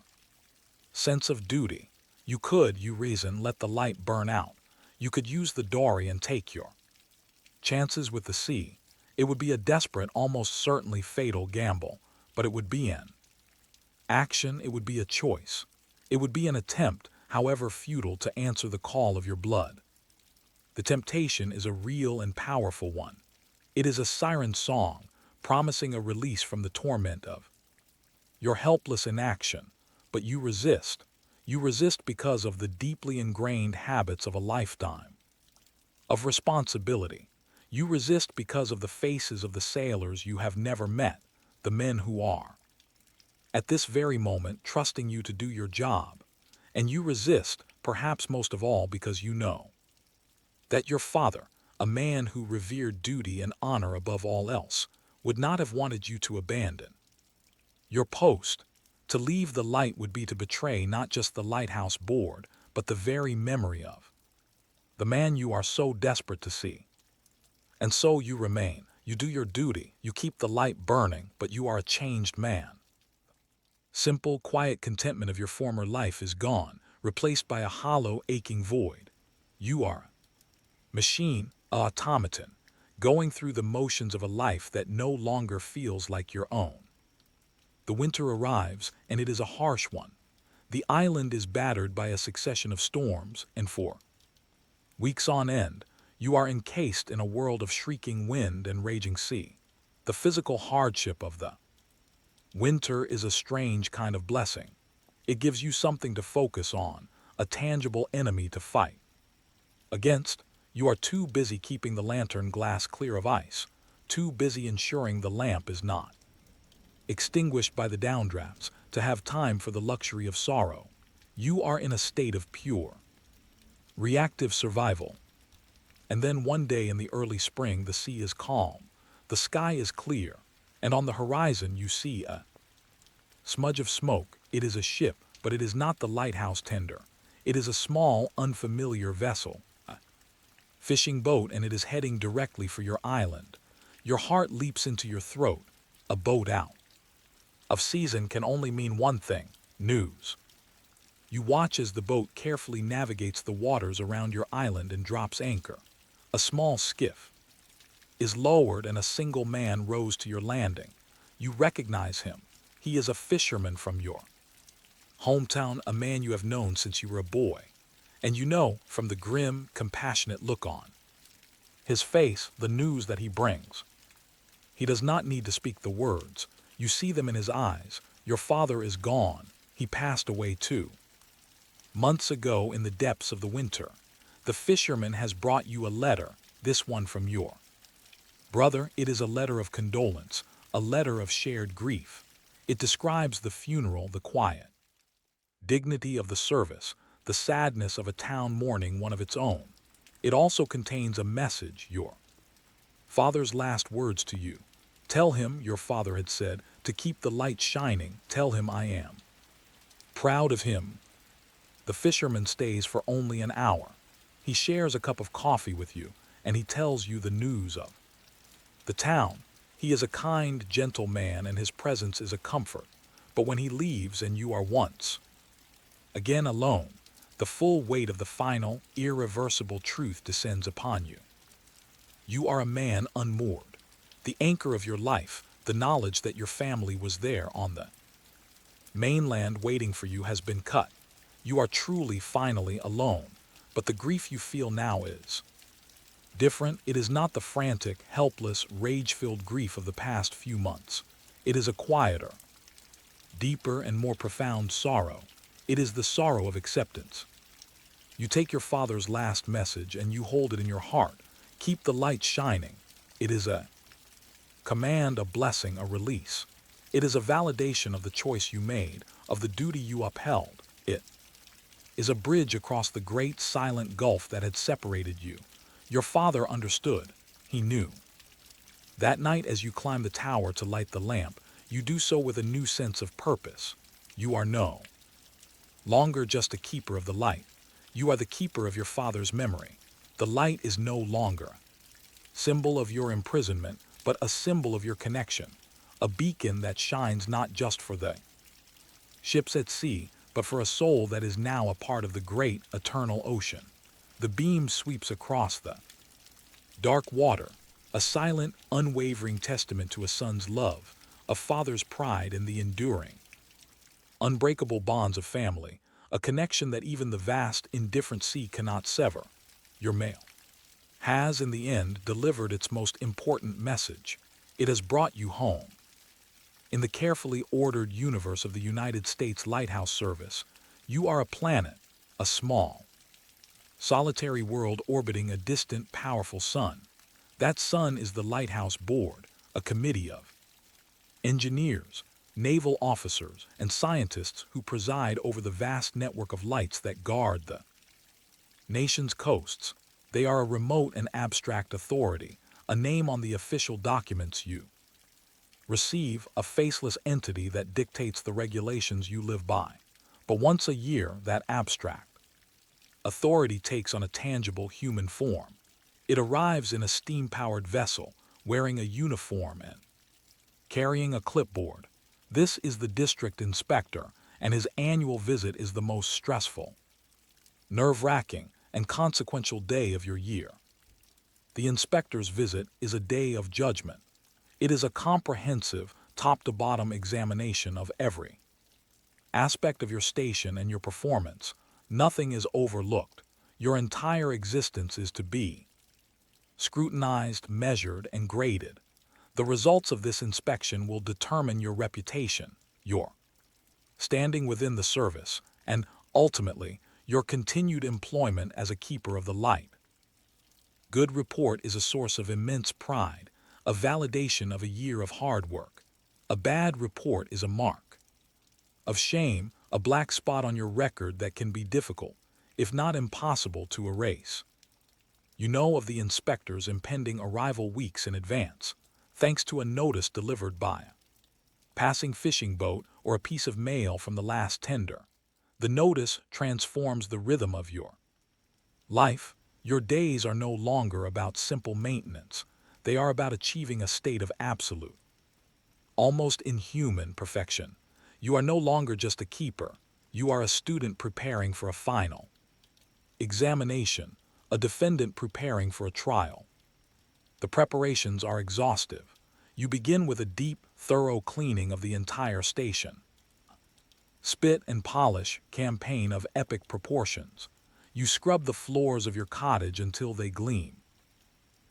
sense of duty. You could, you reason, let the light burn out. You could use the dory and take your chances with the sea. It would be a desperate, almost certainly fatal gamble, but it would be an action, it would be a choice. It would be an attempt, however futile, to answer the call of your blood. The temptation is a real and powerful one. It is a siren song, promising a release from the torment of your helpless inaction. But you resist. You resist because of the deeply ingrained habits of a lifetime of responsibility. You resist because of the faces of the sailors you have never met, the men who are, at this very moment, trusting you to do your job. And you resist, perhaps most of all, because you know that your father, a man who revered duty and honor above all else, would not have wanted you to abandon your post. To leave the light would be to betray not just the lighthouse board, but the very memory of the man you are so desperate to see. And so you remain. You do your duty. You keep the light burning, but you are a changed man. Simple, quiet contentment of your former life is gone, replaced by a hollow, aching void. You are a machine, a automaton, going through the motions of a life that no longer feels like your own. The winter arrives, and it is a harsh one. The island is battered by a succession of storms, and for weeks on end, you are encased in a world of shrieking wind and raging sea. The physical hardship of the winter is a strange kind of blessing. It gives you something to focus on, a tangible enemy to fight against. You are too busy keeping the lantern glass clear of ice, too busy ensuring the lamp is not extinguished by the downdrafts, to have time for the luxury of sorrow. You are in a state of pure, reactive survival. And then one day in the early spring, the sea is calm, the sky is clear, and on the horizon you see a smudge of smoke. It is a ship, but it is not the lighthouse tender. It is a small, unfamiliar vessel, a fishing boat, and it is heading directly for your island. Your heart leaps into your throat. A boat out of season can only mean one thing: news. You watch as the boat carefully navigates the waters around your island and drops anchor. A small skiff is lowered and a single man rows to your landing. You recognize him. He is a fisherman from your hometown, a man you have known since you were a boy. And you know, from the grim, compassionate look on his face, the news that he brings. He does not need to speak the words. You see them in his eyes. Your father is gone. He passed away too. Months ago, in the depths of the winter. The fisherman has brought you a letter, this one from your brother. It is a letter of condolence, a letter of shared grief. It describes the funeral, the quiet dignity of the service, the sadness of a town mourning one of its own. It also contains a message, your father's last words to you. Tell him, your father had said, to keep the light shining. Tell him I am proud of him. The fisherman stays for only an hour. He shares a cup of coffee with you, and he tells you the news of the town. He is a kind, gentle man, and his presence is a comfort. But when he leaves and you are once again alone, the full weight of the final, irreversible truth descends upon you. You are a man unmoored. The anchor of your life, the knowledge that your family was there on the mainland waiting for you has been cut. You are truly, finally alone, but the grief you feel now is different. It is not the frantic, helpless, rage-filled grief of the past few months. It is a quieter, deeper, and more profound sorrow. It is the sorrow of acceptance. You take your father's last message and you hold it in your heart. Keep the light shining. It is a command, a blessing, a release. It is a validation of the choice you made, of the duty you upheld. It is a bridge across the great silent gulf that had separated you. Your father understood. He knew. That night as you climb the tower to light the lamp, you do so with a new sense of purpose. You are no longer just a keeper of the light. You are the keeper of your father's memory. The light is no longer a symbol of your imprisonment, but a symbol of your connection. A beacon that shines not just for the ships at sea, but for a soul that is now a part of the great, eternal ocean. The beam sweeps across the dark water, a silent, unwavering testament to a son's love, a father's pride in the enduring, unbreakable bonds of family, a connection that even the vast, indifferent sea cannot sever. Your mail has, in the end, delivered its most important message. It has brought you home. In the carefully ordered universe of the United States Lighthouse Service, you are a planet, a small, solitary world orbiting a distant, powerful sun. That sun is the Lighthouse Board, a committee of engineers, naval officers, and scientists who preside over the vast network of lights that guard the nation's coasts. They are a remote and abstract authority, a name on the official documents you receive, a faceless entity that dictates the regulations you live by. But once a year, that abstract authority takes on a tangible human form. It arrives in a steam-powered vessel, wearing a uniform and carrying a clipboard. This is the district inspector, and his annual visit is the most stressful, nerve-wracking, and consequential day of your year. The inspector's visit is a day of judgment. It is a comprehensive, top-to-bottom examination of every aspect of your station and your performance. Nothing is overlooked. Your entire existence is to be scrutinized, measured, and graded. The results of this inspection will determine your reputation, your standing within the service, and, ultimately, your continued employment as a keeper of the light. Good report is a source of immense pride, a validation of a year of hard work. A bad report is a mark of shame, a black spot on your record that can be difficult, if not impossible, to erase. You know of the inspector's impending arrival weeks in advance, thanks to a notice delivered by a passing fishing boat or a piece of mail from the last tender. The notice transforms the rhythm of your life. Your days are no longer about simple maintenance. They are about achieving a state of absolute, almost inhuman perfection. You are no longer just a keeper. You are a student preparing for a final examination, a defendant preparing for a trial. The preparations are exhaustive. You begin with a deep, thorough cleaning of the entire station. Spit and polish campaign of epic proportions. You scrub the floors of your cottage until they gleam.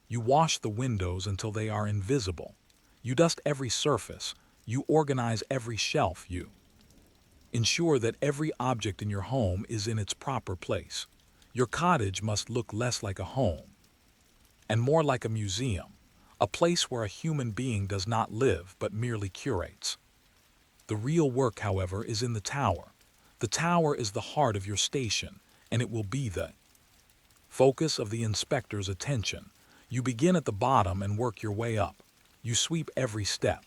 You wash the windows until they are invisible. You dust every surface. You organize every shelf. You ensure that every object in your home is in its proper place. Your cottage must look less like a home and more like a museum, a place where a human being does not live but merely curates. The real work, however, is in the tower. The tower is the heart of your station, and it will be the focus of the inspector's attention. You begin at the bottom and work your way up. You sweep every step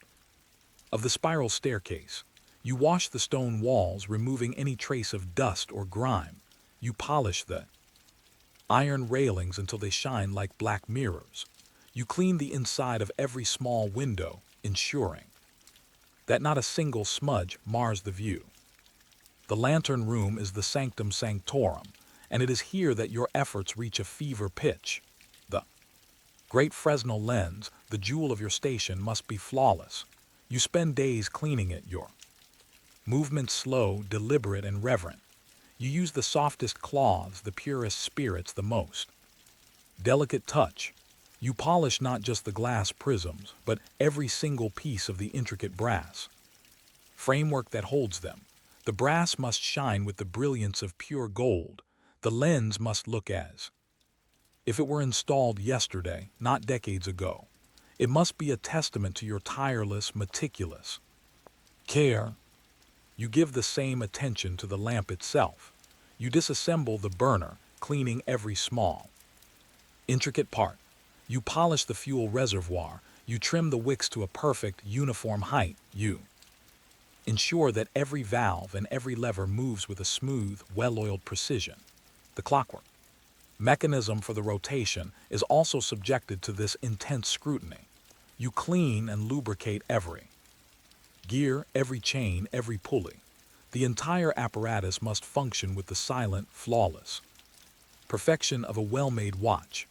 of the spiral staircase. You wash the stone walls, removing any trace of dust or grime. You polish the iron railings until they shine like black mirrors. You clean the inside of every small window, ensuring that not a single smudge mars the view. The lantern room is the sanctum sanctorum, and it is here that your efforts reach a fever pitch. The Great Fresnel lens, the jewel of your station, must be flawless. You spend days cleaning it, your movements slow, deliberate, and reverent. You use the softest cloths, the purest spirits, the most delicate touch. You polish not just the glass prisms, but every single piece of the intricate brass framework that holds them. The brass must shine with the brilliance of pure gold. The lens must look as if it were installed yesterday, not decades ago. It must be a testament to your tireless, meticulous care. You give the same attention to the lamp itself. You disassemble the burner, cleaning every small, intricate part. You polish the fuel reservoir. You trim the wicks to a perfect, uniform height. You ensure that every valve and every lever moves with a smooth, well-oiled precision. The clockwork mechanism for the rotation is also subjected to this intense scrutiny. You clean and lubricate every gear, every chain, every pulley. The entire apparatus must function with the silent, flawless perfection of a well-made watch.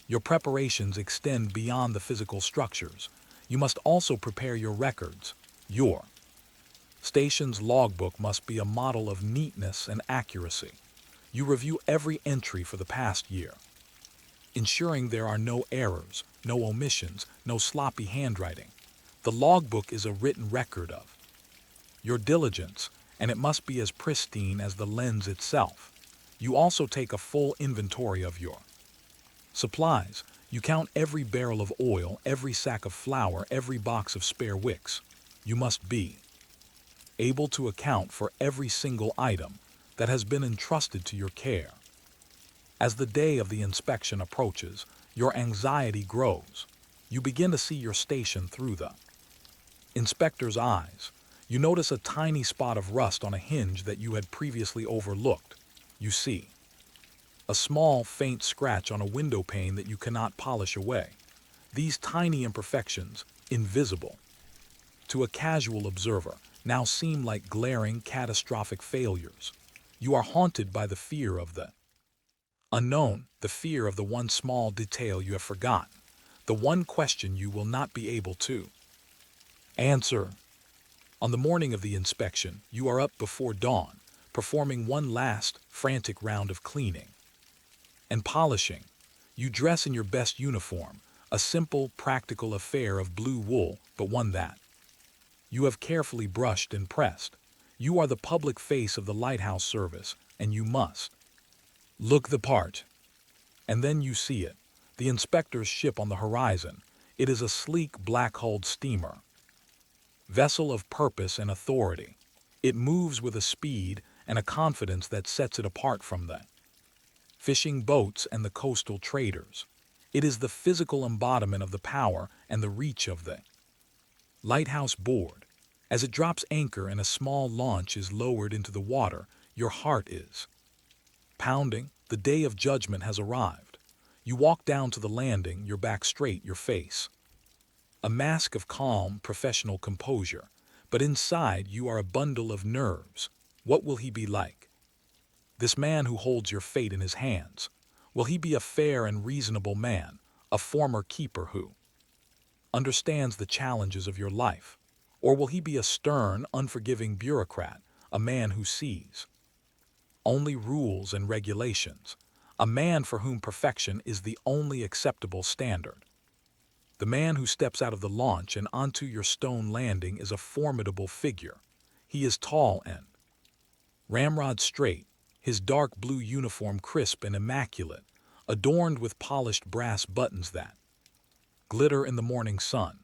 Your preparations extend beyond the physical structures. You must also prepare your records. Your station's logbook must be a model of neatness and accuracy. You review every entry for the past year, ensuring there are no errors, no omissions, no sloppy handwriting. The logbook is a written record of your diligence, and it must be as pristine as the lens itself. You also take a full inventory of your supplies. You count every barrel of oil, every sack of flour, every box of spare wicks. You must be able to account for every single item that has been entrusted to your care. As the day of the inspection approaches, your anxiety grows. You begin to see your station through the inspector's eyes. You notice a tiny spot of rust on a hinge that you had previously overlooked. You see a small, faint scratch on a window pane that you cannot polish away. These tiny imperfections, invisible to a casual observer, now seem like glaring, catastrophic failures. You are haunted by the fear of the unknown, the fear of the one small detail you have forgotten, the one question you will not be able to answer. On the morning of the inspection, you are up before dawn, performing one last, frantic round of cleaning and polishing. You dress in your best uniform, a simple, practical affair of blue wool, but one that you have carefully brushed and pressed. You are the public face of the Lighthouse service, and you must look the part. And then you see it, the inspector's ship on the horizon. It is a sleek, black-hulled steamer, vessel of purpose and authority. It moves with a speed and a confidence that sets it apart from the fishing boats and the coastal traders. It is the physical embodiment of the power and the reach of the Lighthouse board. As it drops anchor and a small launch is lowered into the water, your heart is pounding. The day of judgment has arrived. You walk down to the landing, your back straight, your face a mask of calm, professional composure. But inside you are a bundle of nerves. What will he be like? This man who holds your fate in his hands. Will he be a fair and reasonable man, a former keeper who understands the challenges of your life? Or will he be a stern, unforgiving bureaucrat, a man who sees only rules and regulations, a man for whom perfection is the only acceptable standard? The man who steps out of the launch and onto your stone landing is a formidable figure. He is tall and ramrod straight, his dark blue uniform crisp and immaculate, adorned with polished brass buttons that glitter in the morning sun.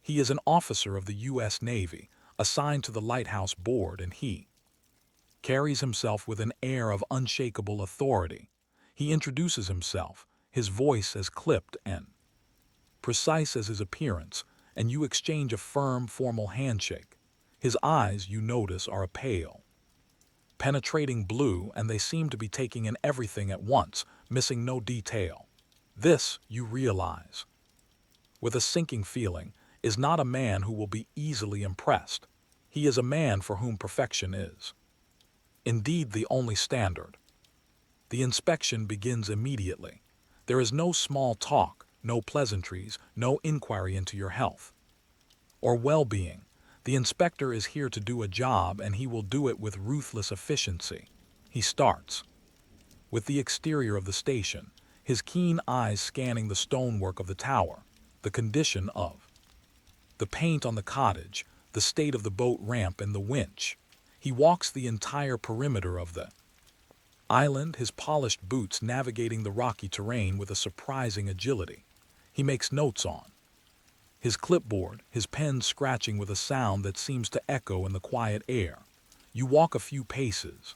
He is an officer of the U.S. Navy, assigned to the Lighthouse board, and he carries himself with an air of unshakable authority. He introduces himself, his voice as clipped and precise as his appearance, and you exchange a firm, formal handshake. His eyes, you notice, are a pale, penetrating blue, and they seem to be taking in everything at once, missing no detail. This, you realize, with a sinking feeling, is not a man who will be easily impressed. He is a man for whom perfection is indeed the only standard. The inspection begins immediately. There is no small talk. no pleasantries, no inquiry into your health or well-being. The inspector is here to do a job, and he will do it with ruthless efficiency. He starts with the exterior of the station, his keen eyes scanning the stonework of the tower, the condition of the paint on the cottage, the state of the boat ramp and the winch. He walks the entire perimeter of the island, his polished boots navigating the rocky terrain with a surprising agility. He makes notes on his clipboard, his pen scratching with a sound that seems to echo in the quiet air. You walk a few paces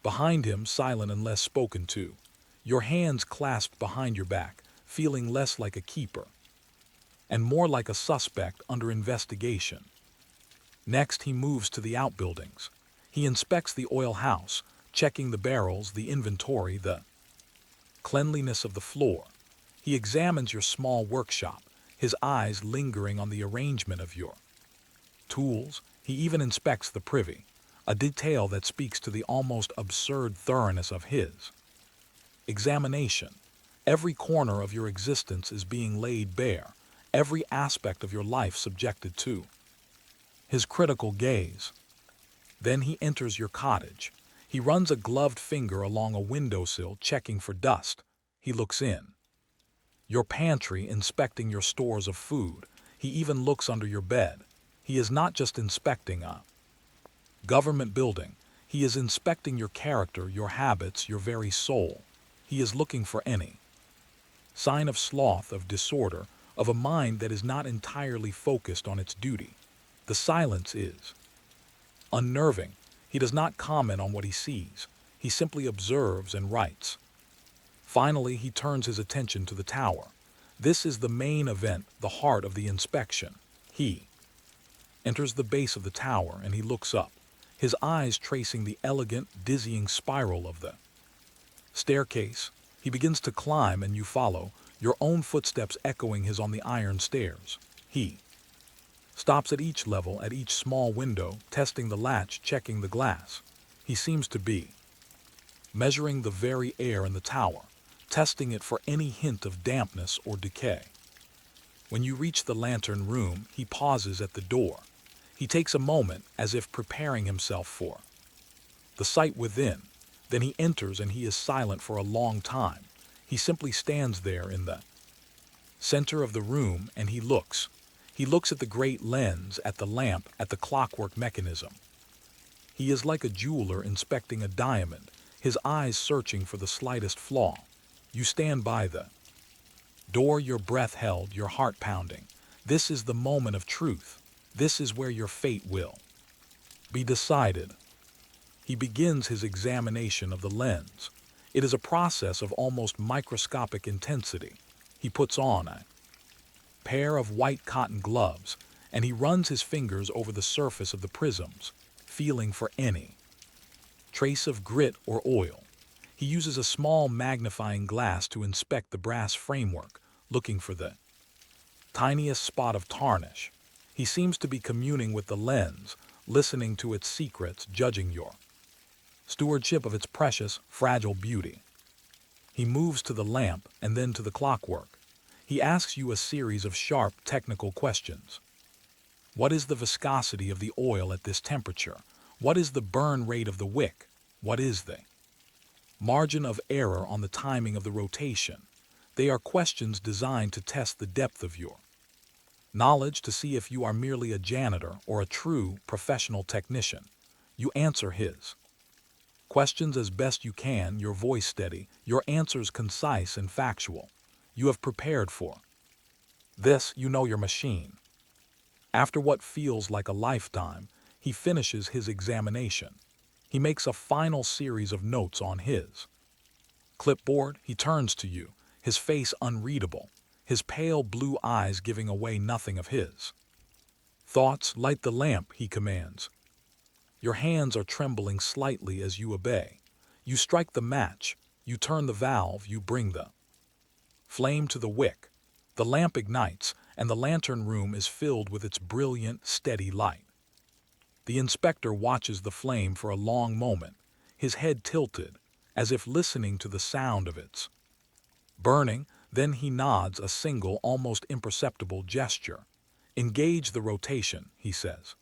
behind him, silent and less spoken to, your hands clasped behind your back, feeling less like a keeper and more like a suspect under investigation. Next, he moves to the outbuildings. He inspects the oil house, checking the barrels, the inventory, the cleanliness of the floor. He examines your small workshop, his eyes lingering on the arrangement of your tools. He even inspects the privy, a detail that speaks to the almost absurd thoroughness of his examination. Every corner of your existence is being laid bare, every aspect of your life subjected to his critical gaze. Then he enters your cottage. He runs a gloved finger along a windowsill, checking for dust. He looks in your pantry, inspecting your stores of food. He even looks under your bed. He is not just inspecting a government building. He is inspecting your character, your habits, your very soul. He is looking for any sign of sloth, of disorder, of a mind that is not entirely focused on its duty. The silence is unnerving. He does not comment on what he sees. He simply observes and writes. Finally, he turns his attention to the tower. This is the main event, the heart of the inspection. He enters the base of the tower and he looks up, his eyes tracing the elegant, dizzying spiral of the staircase. He begins to climb and you follow, your own footsteps echoing his on the iron stairs. He stops at each level, at each small window, testing the latch, checking the glass. He seems to be measuring the very air in the tower, testing it for any hint of dampness or decay. When you reach the lantern room, he pauses at the door. He takes a moment as if preparing himself for the sight within. Then he enters and he is silent for a long time. He simply stands there in the center of the room and he looks. He looks at the great lens, at the lamp, at the clockwork mechanism. He is like a jeweler inspecting a diamond, his eyes searching for the slightest flaw. You stand by the door, your breath held, your heart pounding. This is the moment of truth. This is where your fate will be decided. He begins his examination of the lens. It is a process of almost microscopic intensity. He puts on a pair of white cotton gloves, and he runs his fingers over the surface of the prisms, feeling for any trace of grit or oil. He uses a small magnifying glass to inspect the brass framework, looking for the tiniest spot of tarnish. He seems to be communing with the lens, listening to its secrets, judging your stewardship of its precious, fragile beauty. He moves to the lamp and then to the clockwork. He asks you a series of sharp, technical questions. What is the viscosity of the oil at this temperature? What is the burn rate of the wick? What is the margin of error on the timing of the rotation? They are questions designed to test the depth of your knowledge, to see if you are merely a janitor or a true professional technician. You answer his questions as best you can, your voice steady, your answers concise and factual. You have prepared for this, you know your machine. After what feels like a lifetime, he finishes his examination. He makes a final series of notes on his clipboard. He turns to you, his face unreadable, his pale blue eyes giving away nothing of his thoughts. Light the lamp, he commands. Your hands are trembling slightly as you obey. You strike the match, you turn the valve, you bring the flame to the wick. The lamp ignites, and the lantern room is filled with its brilliant, steady light. The inspector watches the flame for a long moment, his head tilted, as if listening to the sound of its burning. Then he nods a single, almost imperceptible gesture. Engage the rotation, he says.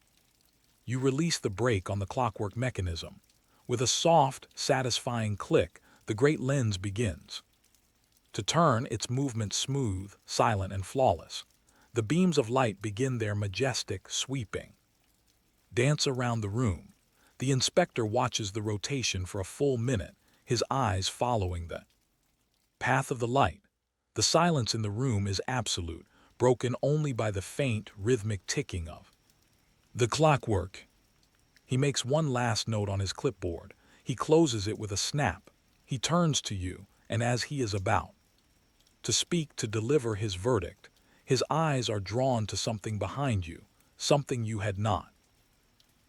You release the brake on the clockwork mechanism. With a soft, satisfying click, the great lens begins to turn, its movement smooth, silent, and flawless. The beams of light begin their majestic sweeping dance around the room. The inspector watches the rotation for a full minute, his eyes following the path of the light. The silence in the room is absolute, broken only by the faint, rhythmic ticking of the clockwork. He makes one last note on his clipboard. He closes it with a snap. He turns to you, and as he is about to speak, to deliver his verdict, his eyes are drawn to something behind you, something you had not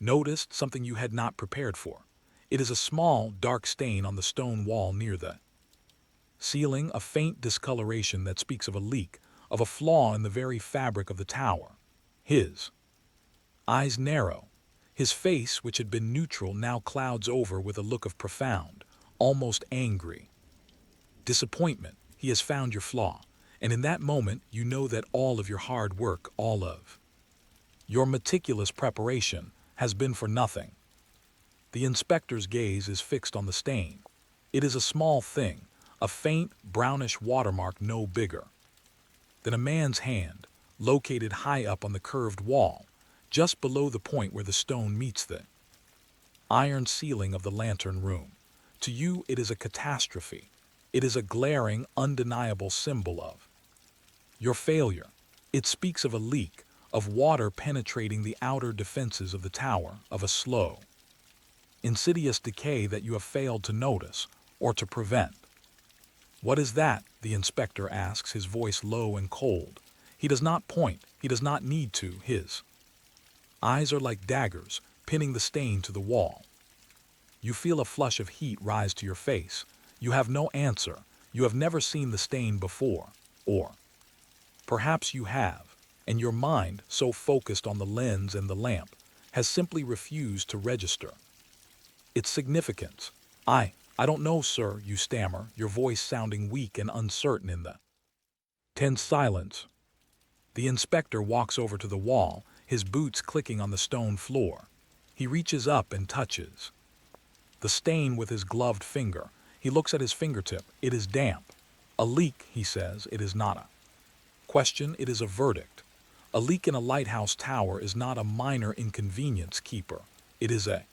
noticed, something you had not prepared for. It is a small, dark stain on the stone wall near the ceiling, a faint discoloration that speaks of a leak, of a flaw in the very fabric of the tower. His eyes narrow. His face, which had been neutral, now clouds over with a look of profound, almost angry disappointment. He has found your flaw, and in that moment you know that all of your hard work, all of your meticulous preparation, has been for nothing. The inspector's gaze is fixed on the stain. It is a small thing, a faint, brownish watermark no bigger than a man's hand, located high up on the curved wall, just below the point where the stone meets the iron ceiling of the lantern room. To you, it is a catastrophe. It is a glaring, undeniable symbol of your failure. It speaks of a leak, of water penetrating the outer defenses of the tower, of a slow, insidious decay that you have failed to notice or to prevent. What is that? The inspector asks, his voice low and cold. He does not point. He does not need to. His eyes are like daggers, pinning the stain to the wall. You feel a flush of heat rise to your face. You have no answer. You have never seen the stain before. Or perhaps you have, and your mind, so focused on the lens and the lamp, has simply refused to register its significance. I don't know, sir, you stammer, your voice sounding weak and uncertain in the tense silence. The inspector walks over to the wall, his boots clicking on the stone floor. He reaches up and touches the stain with his gloved finger. He looks at his fingertip. It is damp. A leak, he says. It is not a question, it is a verdict. A leak in a lighthouse tower is not a minor inconvenience, keeper. It is a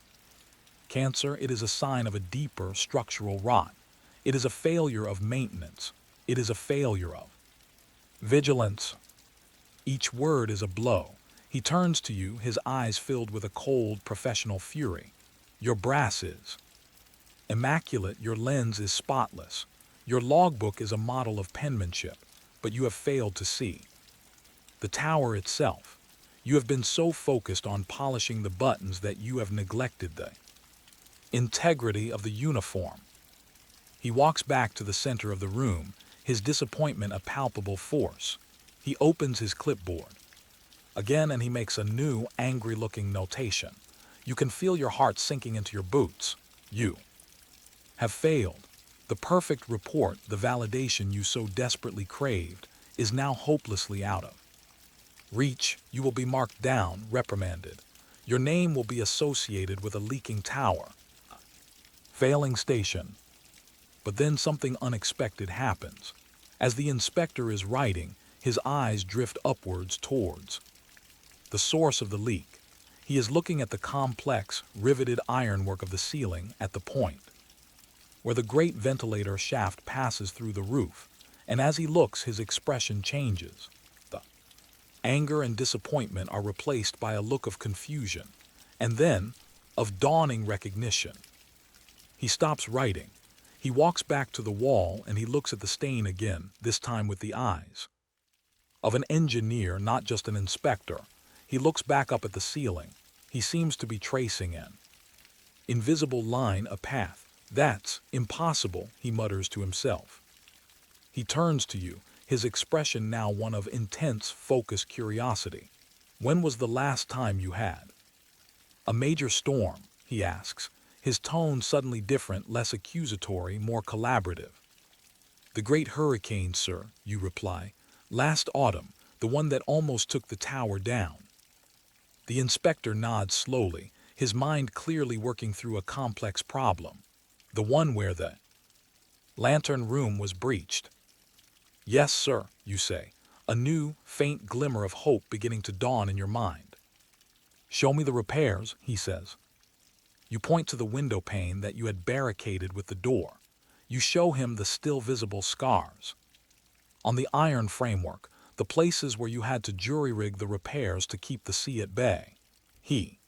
cancer. It is a sign of a deeper structural rot. It is a failure of maintenance. It is a failure of vigilance. Each word is a blow. He turns to you, his eyes filled with a cold, professional fury. Your brass is immaculate, your lens is spotless. Your logbook is a model of penmanship, but you have failed to see the tower itself. You have been so focused on polishing the buttons that you have neglected the integrity of the uniform. He walks back to the center of the room, his disappointment a palpable force. He opens his clipboard again and he makes a new, angry-looking notation. You can feel your heart sinking into your boots. You have failed. The perfect report, the validation you so desperately craved, is now hopelessly out of reach. You will be marked down, reprimanded. Your name will be associated with a leaking tower, a failing station. But then something unexpected happens. As the inspector is writing, his eyes drift upwards towards the source of the leak. He is looking at the complex, riveted ironwork of the ceiling at the point where the great ventilator shaft passes through the roof, and as he looks, his expression changes. The anger and disappointment are replaced by a look of confusion, and then of dawning recognition. He stops writing. He walks back to the wall and he looks at the stain again, this time with the eyes of an engineer, not just an inspector. He looks back up at the ceiling. He seems to be tracing an invisible line, a path. That's impossible, he mutters to himself. He turns to you, his expression now one of intense, focused curiosity. When was the last time you had a major storm? He asks, his tone suddenly different, less accusatory, more collaborative. The great hurricane, sir, you reply. Last autumn, the one that almost took the tower down. The inspector nods slowly, his mind clearly working through a complex problem. The one where the lantern room was breached. Yes, sir, you say, a new, faint glimmer of hope beginning to dawn in your mind. Show me the repairs, he says. You point to the window pane that you had barricaded with the door. You show him the still visible scars. On the iron framework, the places where you had to jury-rig the repairs to keep the sea at bay. He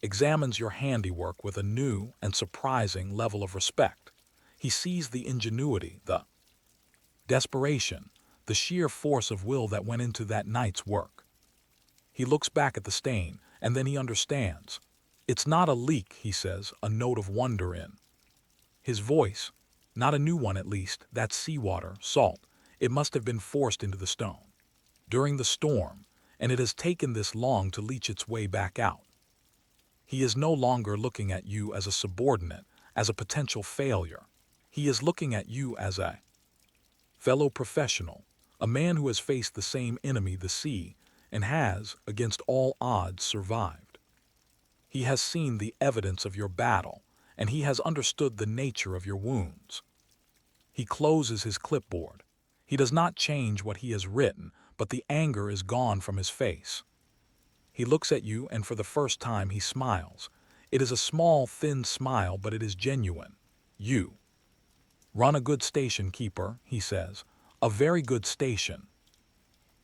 examines your handiwork with a new and surprising level of respect. He sees the ingenuity, the desperation, the sheer force of will that went into that night's work. He looks back at the stain, and then he understands. It's not a leak, he says, a note of wonder in his voice. Not a new one, at least. That's seawater, salt. It must have been forced into the stone during the storm, and it has taken this long to leach its way back out. He is no longer looking at you as a subordinate, as a potential failure. He is looking at you as a fellow professional, a man who has faced the same enemy, the sea, and has, against all odds, survived. He has seen the evidence of your battle, and he has understood the nature of your wounds. He closes his clipboard. He does not change what he has written, but the anger is gone from his face. He looks at you, and for the first time he smiles. It is a small, thin smile, but it is genuine. You run a good station, keeper, he says. A very good station.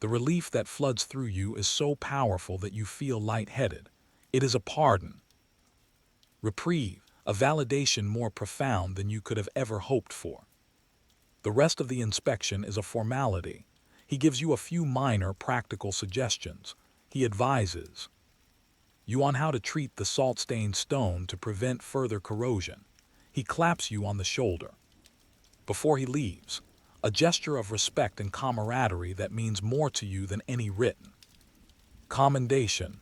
The relief that floods through you is so powerful that you feel lightheaded. It is a pardon. Reprieve, a validation more profound than you could have ever hoped for. The rest of the inspection is a formality. He gives you a few minor practical suggestions. He advises you on how to treat the salt-stained stone to prevent further corrosion. He claps you on the shoulder. Before he leaves, a gesture of respect and camaraderie that means more to you than any written commendation.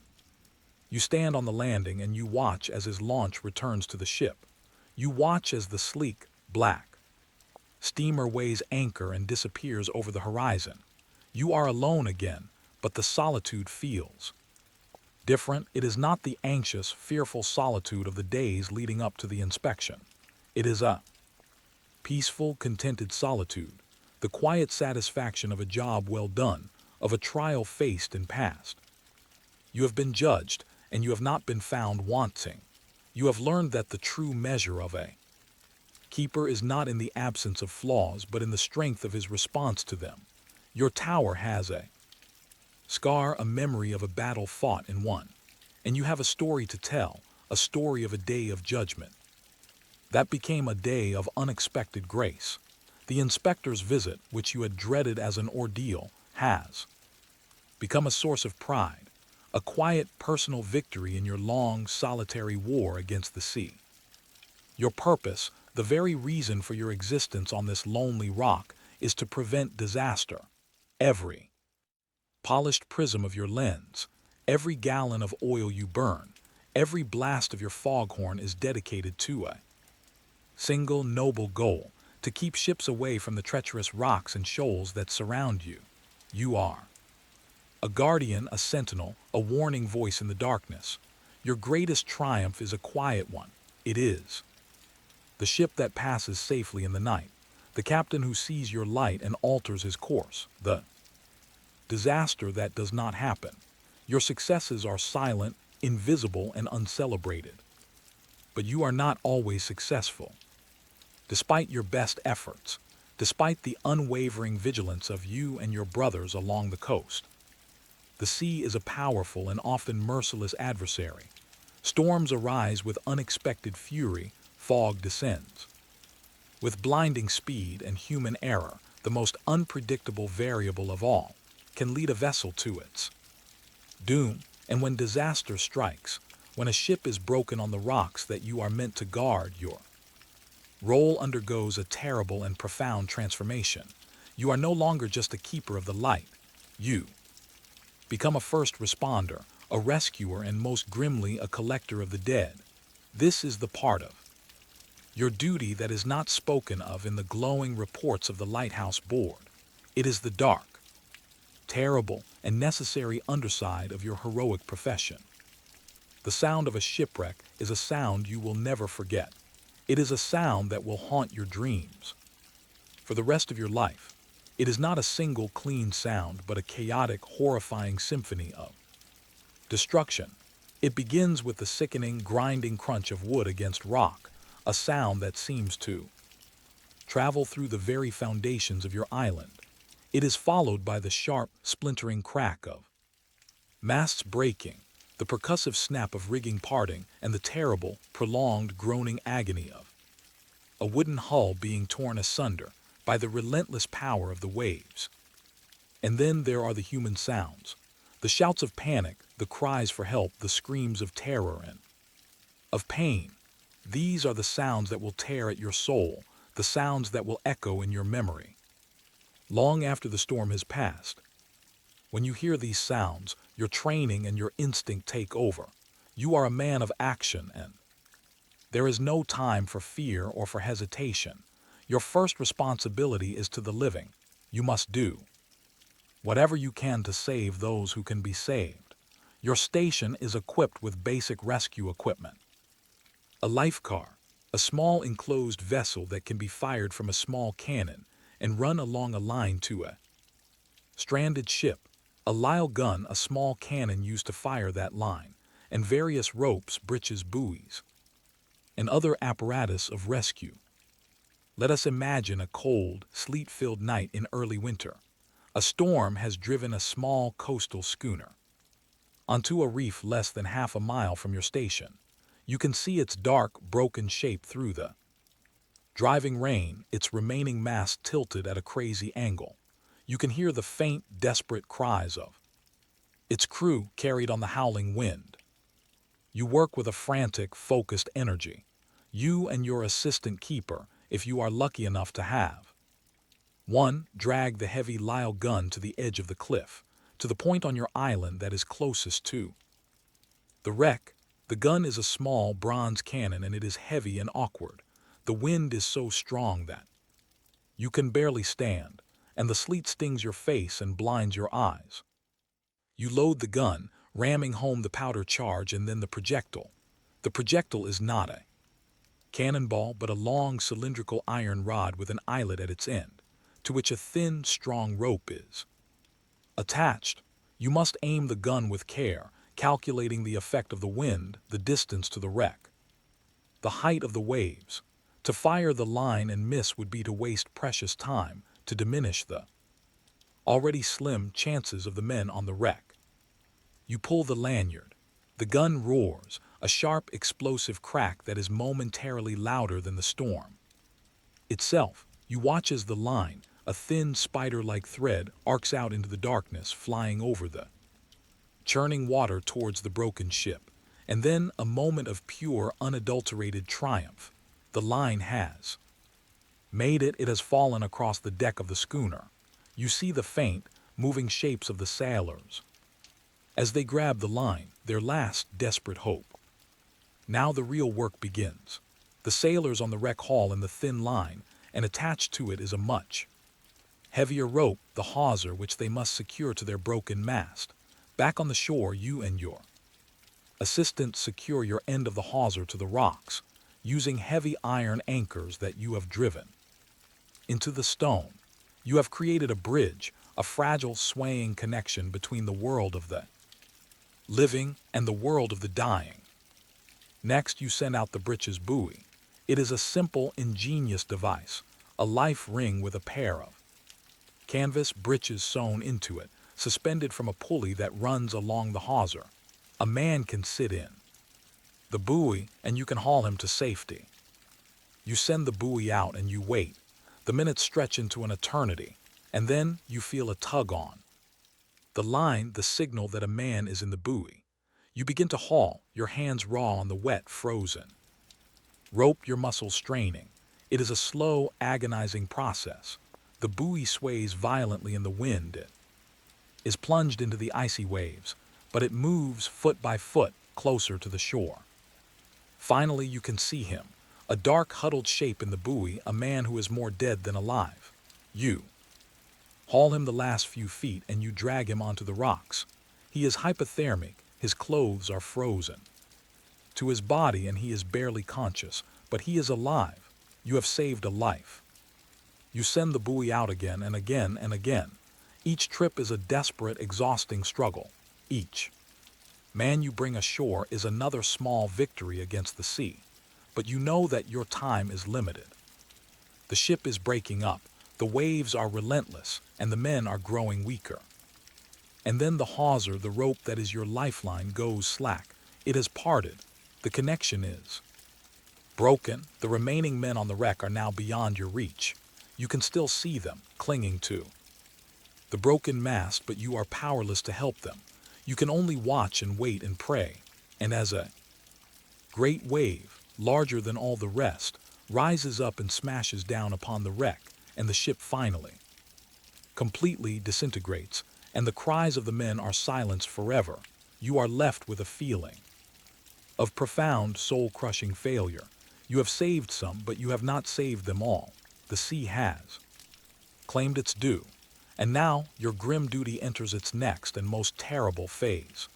You stand on the landing and you watch as his launch returns to the ship. You watch as the sleek, black steamer weighs anchor and disappears over the horizon. You are alone again, but the solitude feels different. It is not the anxious, fearful solitude of the days leading up to the inspection. It is a peaceful, contented solitude, the quiet satisfaction of a job well done, of a trial faced and passed. You have been judged, and you have not been found wanting. You have learned that the true measure of a keeper is not in the absence of flaws, but in the strength of his response to them. Your tower has a scar, a memory of a battle fought and won. And you have a story to tell, a story of a day of judgment. That became a day of unexpected grace. The inspector's visit, which you had dreaded as an ordeal, has become a source of pride, a quiet personal victory in your long, solitary war against the sea. Your purpose, the very reason for your existence on this lonely rock, is to prevent disaster. Every polished prism of your lens, every gallon of oil you burn, every blast of your foghorn is dedicated to a single noble goal: to keep ships away from the treacherous rocks and shoals that surround you. You are a guardian, a sentinel, a warning voice in the darkness. Your greatest triumph is a quiet one. It is the ship that passes safely in the night, the captain who sees your light and alters his course, the disaster that does not happen. Your successes are silent, invisible, and uncelebrated. But you are not always successful. Despite your best efforts, despite the unwavering vigilance of you and your brothers along the coast, the sea is a powerful and often merciless adversary. Storms arise with unexpected fury, fog descends with blinding speed, and human error, the most unpredictable variable of all, can lead a vessel to its doom. And when disaster strikes, when a ship is broken on the rocks that you are meant to guard, your role undergoes a terrible and profound transformation. You are no longer just a keeper of the light. You become a first responder, a rescuer, and most grimly, a collector of the dead. This is the part of your duty that is not spoken of in the glowing reports of the Lighthouse board. It is the dark, terrible, and necessary underside of your heroic profession. The sound of a shipwreck is a sound you will never forget. It is a sound that will haunt your dreams for the rest of your life. It is not a single clean sound, but a chaotic, horrifying symphony of destruction. It begins with the sickening, grinding crunch of wood against rock, a sound that seems to travel through the very foundations of your island. It is followed by the sharp, splintering crack of masts breaking, the percussive snap of rigging parting, and the terrible, prolonged, groaning agony of a wooden hull being torn asunder by the relentless power of the waves. And then there are the human sounds, the shouts of panic, the cries for help, the screams of terror and of pain. These are the sounds that will tear at your soul, the sounds that will echo in your memory long after the storm has passed. When you hear these sounds, your training and your instinct take over. You are a man of action, and there is no time for fear or for hesitation. Your first responsibility is to the living. You must do whatever you can to save those who can be saved. Your station is equipped with basic rescue equipment. A life car, a small enclosed vessel that can be fired from a small cannon and run along a line to a stranded ship. A Lyle gun, a small cannon used to fire that line, and various ropes, bridges, buoys, and other apparatus of rescue. Let us imagine a cold, sleet-filled night in early winter. A storm has driven a small coastal schooner onto a reef less than half a mile from your station. You can see its dark, broken shape through the driving rain, its remaining mast tilted at a crazy angle. You can hear the faint, desperate cries of its crew carried on the howling wind. You work with a frantic, focused energy. You and your assistant keeper, if you are lucky enough to have one, drag the heavy Lyle gun to the edge of the cliff, to the point on your island that is closest to the wreck. The gun is a small bronze cannon, and it is heavy and awkward. The wind is so strong that you can barely stand, and the sleet stings your face and blinds your eyes. You load the gun, ramming home the powder charge and then the projectile. The projectile is not a cannonball, but a long cylindrical iron rod with an eyelet at its end, to which a thin, strong rope is attached. You must aim the gun with care, calculating the effect of the wind, the distance to the wreck, the height of the waves. To fire the line and miss would be to waste precious time, to diminish the already slim chances of the men on the wreck. You pull the lanyard. The gun roars, a sharp, explosive crack that is momentarily louder than the storm itself. You watch as the line, a thin spider-like thread, arcs out into the darkness, flying over the churning water towards the broken ship. And then a moment of pure, unadulterated triumph. The line has made it. It has fallen across the deck of the schooner. You see the faint, moving shapes of the sailors as they grab the line, their last desperate hope. Now the real work begins. The sailors on the wreck haul in the thin line, and attached to it is a much heavier rope, the hawser, which they must secure to their broken mast. Back on the shore, you and your assistant secure your end of the hawser to the rocks, using heavy iron anchors that you have driven into the stone. You have created a bridge, a fragile, swaying connection between the world of the living and the world of the dying. Next, you send out the bridge's buoy. It is a simple, ingenious device, a life ring with a pair of canvas breeches sewn into it, suspended from a pulley that runs along the hawser. A man can sit in the buoy, and you can haul him to safety. You send the buoy out and you wait. The minutes stretch into an eternity, and then you feel a tug on the line, the signal that a man is in the buoy. You begin to haul, your hands raw on the wet, frozen rope, your muscles straining. It is a slow, agonizing process. The buoy sways violently in the wind. It is plunged into the icy waves, but it moves foot by foot closer to the shore. Finally, you can see him, A dark, huddled shape in the buoy, a man who is more dead than alive. You haul him the last few feet and you drag him onto the rocks. He is hypothermic, his clothes are frozen to his body and he is barely conscious, but he is alive. You have saved a life. You send the buoy out again and again and again. Each trip is a desperate, exhausting struggle. Each man you bring ashore is another small victory against the sea. But you know that your time is limited. The ship is breaking up, the waves are relentless, and the men are growing weaker. And then the hawser, the rope that is your lifeline, goes slack. It has parted. The connection is broken. The remaining men on the wreck are now beyond your reach. You can still see them, clinging to the broken mast, but you are powerless to help them. You can only watch and wait and pray. And as a great wave, larger than all the rest, rises up and smashes down upon the wreck, and the ship finally completely disintegrates, and the cries of the men are silenced forever, you are left with a feeling of profound, soul-crushing failure. You have saved some, but you have not saved them all. The sea has claimed its due, and now your grim duty enters its next and most terrible phase.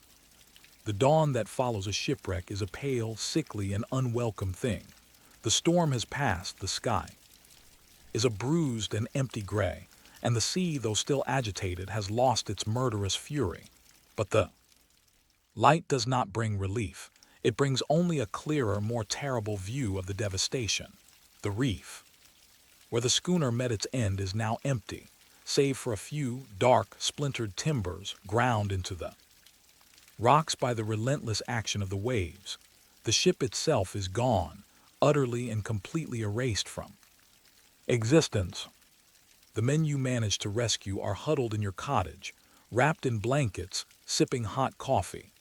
The dawn that follows a shipwreck is a pale, sickly, and unwelcome thing. The storm has passed, the sky is a bruised and empty gray, and the sea, though still agitated, has lost its murderous fury. But the light does not bring relief. It brings only a clearer, more terrible view of the devastation. The reef, where the schooner met its end, is now empty, save for a few dark, splintered timbers ground into the rocks by the relentless action of the waves. The ship itself is gone, utterly and completely erased from existence. The men you managed to rescue are huddled in your cottage, wrapped in blankets, sipping hot coffee.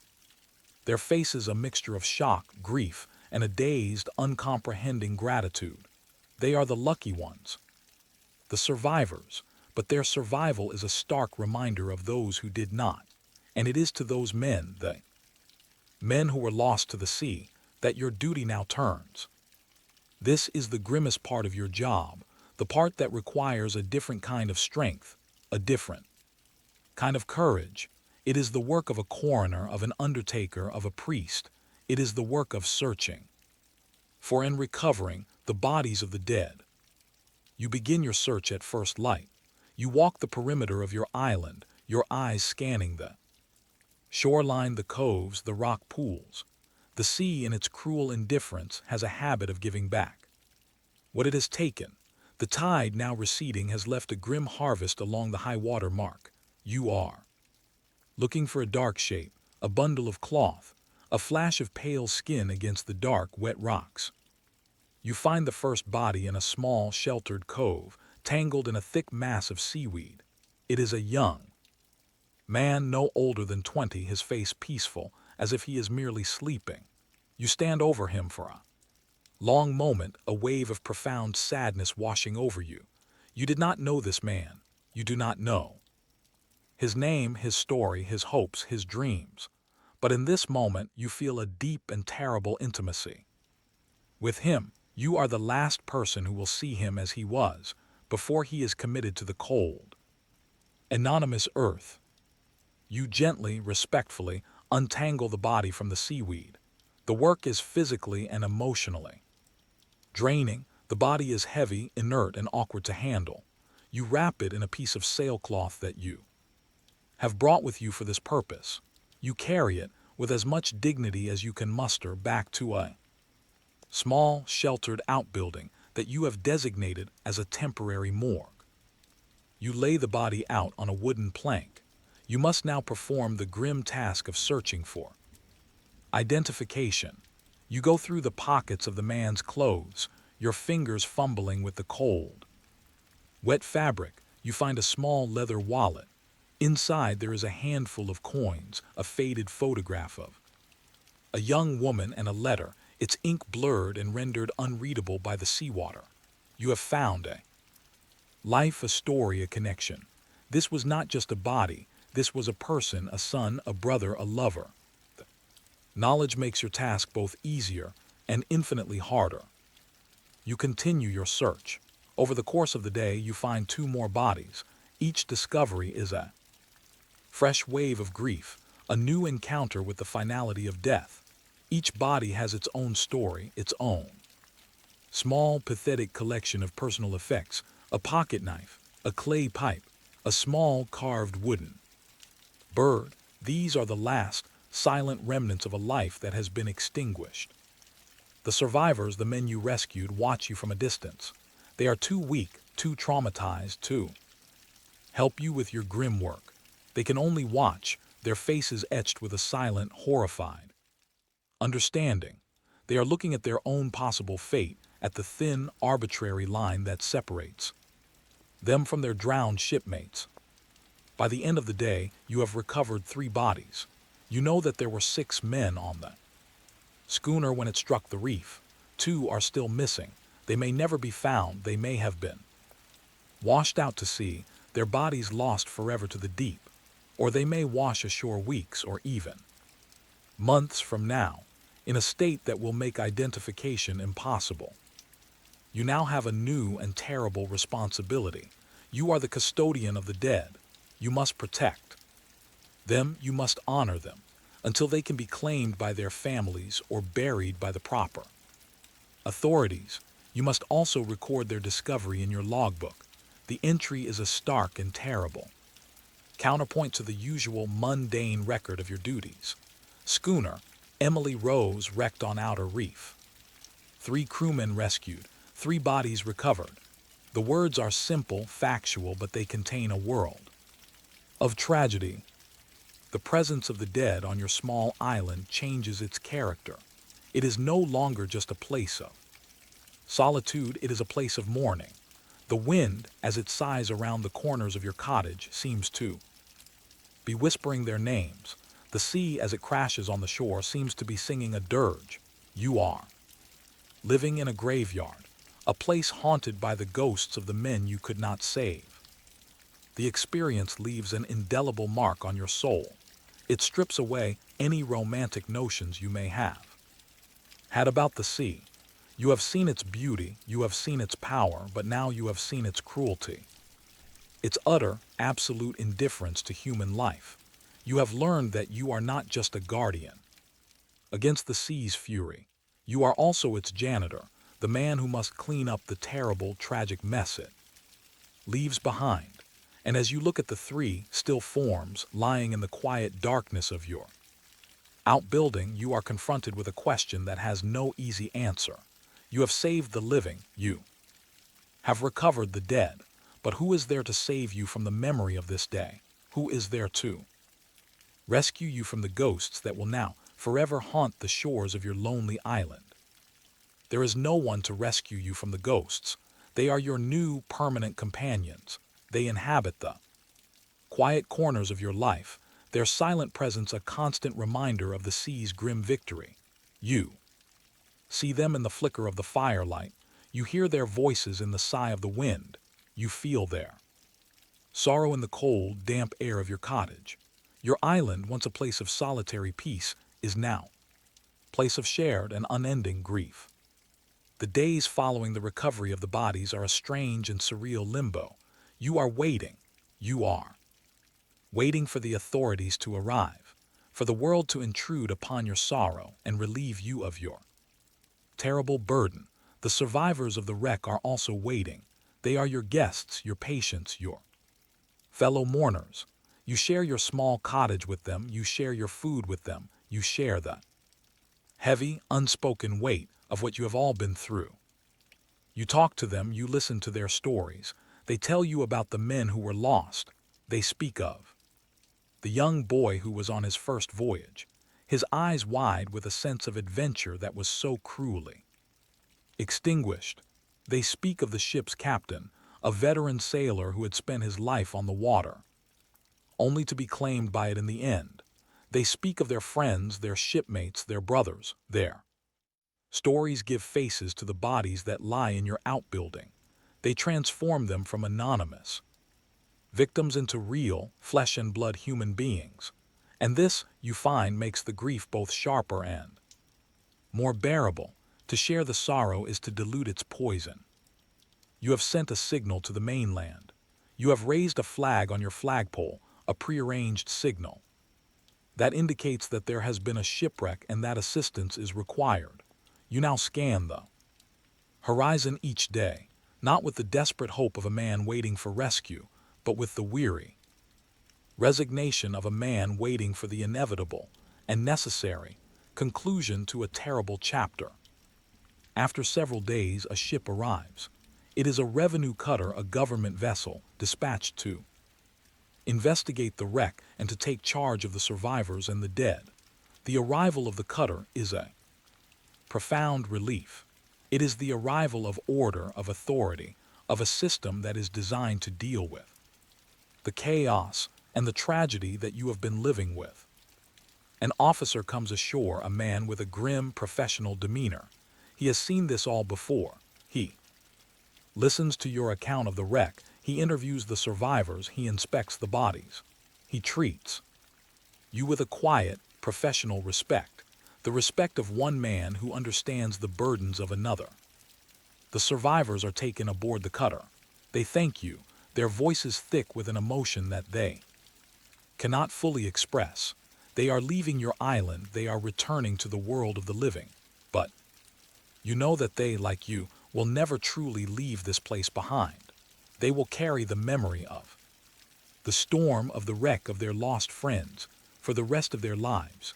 Their faces a mixture of shock, grief, and a dazed, uncomprehending gratitude. They are the lucky ones, the survivors, but their survival is a stark reminder of those who did not. And it is to those men, the men who were lost to the sea, that your duty now turns. This is the grimmest part of your job, the part that requires a different kind of strength, a different kind of courage. It is the work of a coroner, of an undertaker, of a priest. It is the work of searching for and recovering the bodies of the dead. You begin your search at first light. You walk the perimeter of your island, your eyes scanning the shoreline, the coves, the rock pools. The sea, in its cruel indifference, has a habit of giving back what it has taken. The tide, now receding, has left a grim harvest along the high water mark. You are looking for a dark shape, a bundle of cloth, a flash of pale skin against the dark, wet rocks. You find the first body in a small, sheltered cove, tangled in a thick mass of seaweed. It is a young man, no older than 20, his face peaceful, as if he is merely sleeping. You stand over him for a long moment, a wave of profound sadness washing over you. You did not know this man. You do not know his name, his story, his hopes, his dreams. But in this moment, you feel a deep and terrible intimacy with him. You are the last person who will see him as he was, before he is committed to the cold, anonymous earth. You gently, respectfully, untangle the body from the seaweed. The work is physically and emotionally draining. The body is heavy, inert, and awkward to handle. You wrap it in a piece of sailcloth that you have brought with you for this purpose. You carry it, with as much dignity as you can muster, back to a small, sheltered outbuilding that you have designated as a temporary morgue. You lay the body out on a wooden plank. You must now perform the grim task of searching for identification. You go through the pockets of the man's clothes, your fingers fumbling with the cold, wet fabric. You find a small leather wallet. Inside there is a handful of coins, a faded photograph of a young woman, and a letter, its ink blurred and rendered unreadable by the seawater. You have found a life, a story, a connection. This was not just a body. This was a person, a son, a brother, a lover. Knowledge makes your task both easier and infinitely harder. You continue your search. Over the course of the day, you find two more bodies. Each discovery is a fresh wave of grief, a new encounter with the finality of death. Each body has its own story, its own small, pathetic collection of personal effects: a pocket knife, a clay pipe, a small carved wooden bird. These are the last, silent remnants of a life that has been extinguished. The survivors, the men you rescued, watch you from a distance. They are too weak, too traumatized to help you with your grim work. They can only watch, their faces etched with a silent, horrified understanding. They are looking at their own possible fate, at the thin, arbitrary line that separates them from their drowned shipmates. By the end of the day, you have recovered 3 bodies. You know that there were 6 men on the schooner when it struck the reef. 2 are still missing. They may never be found. They may have been washed out to sea, their bodies lost forever to the deep. Or they may wash ashore weeks or even months from now, in a state that will make identification impossible. You now have a new and terrible responsibility. You are the custodian of the dead. You must protect them, you must honor them, until they can be claimed by their families or buried by the proper authorities. You must also record their discovery in your logbook. The entry is a stark and terrible counterpoint to the usual mundane record of your duties. Schooner Emily Rose wrecked on outer reef. 3 crewmen rescued, 3 bodies recovered. The words are simple, factual, but they contain a world of tragedy. The presence of the dead on your small island changes its character. It is no longer just a place of solitude, it is a place of mourning. The wind, as it sighs around the corners of your cottage, seems to be whispering their names. The sea, as it crashes on the shore, seems to be singing a dirge. You are living in a graveyard, a place haunted by the ghosts of the men you could not save. The experience leaves an indelible mark on your soul. It strips away any romantic notions you may have had about the sea. You have seen its beauty, you have seen its power, but now you have seen its cruelty, its utter, absolute indifference to human life. You have learned that you are not just a guardian against the sea's fury. You are also its janitor, the man who must clean up the terrible, tragic mess it leaves behind. And as you look at the 3 still forms lying in the quiet darkness of your outbuilding, you are confronted with a question that has no easy answer. You have saved the living, you have recovered the dead, but who is there to save you from the memory of this day? Who is there to rescue you from the ghosts that will now forever haunt the shores of your lonely island? There is no one to rescue you from the ghosts. They are your new permanent companions. They inhabit the quiet corners of your life, their silent presence a constant reminder of the sea's grim victory. You see them in the flicker of the firelight. You hear their voices in the sigh of the wind. You feel their sorrow in the cold, damp air of your cottage. Your island, once a place of solitary peace, is now a place of shared and unending grief. The days following the recovery of the bodies are a strange and surreal limbo. You are waiting. You are waiting for the authorities to arrive, for the world to intrude upon your sorrow and relieve you of your terrible burden. The survivors of the wreck are also waiting. They are your guests, your patients, your fellow mourners. You share your small cottage with them, you share your food with them, you share the heavy, unspoken weight of what you have all been through. You talk to them, you listen to their stories. They tell you about the men who were lost. They speak of the young boy who was on his first voyage, his eyes wide with a sense of adventure that was so cruelly extinguished. They speak of the ship's captain, a veteran sailor who had spent his life on the water, only to be claimed by it in the end. They speak of their friends, their shipmates, their brothers. Their stories give faces to the bodies that lie in your outbuilding. They transform them from anonymous victims into real, flesh and blood human beings. And this, you find, makes the grief both sharper and more bearable. To share the sorrow is to dilute its poison. You have sent a signal to the mainland. You have raised a flag on your flagpole, a prearranged signal. That indicates that there has been a shipwreck and that assistance is required. You now scan the horizon each day, not with the desperate hope of a man waiting for rescue, but with the weary resignation of a man waiting for the inevitable and necessary conclusion to a terrible chapter. After several days, a ship arrives. It is a revenue cutter, a government vessel, dispatched to investigate the wreck and to take charge of the survivors and the dead. The arrival of the cutter is a profound relief. It is the arrival of order, of authority, of a system that is designed to deal with the chaos and the tragedy that you have been living with. An officer comes ashore, a man with a grim, professional demeanor. He has seen this all before. He listens to your account of the wreck. He interviews the survivors. He inspects the bodies. He treats you with a quiet, professional respect, the respect of one man who understands the burdens of another. The survivors are taken aboard the cutter. They thank you, their voices thick with an emotion that they cannot fully express. They are leaving your island. They are returning to the world of the living. But you know that they, like you, will never truly leave this place behind. They will carry the memory of the storm, of the wreck, of their lost friends, for the rest of their lives.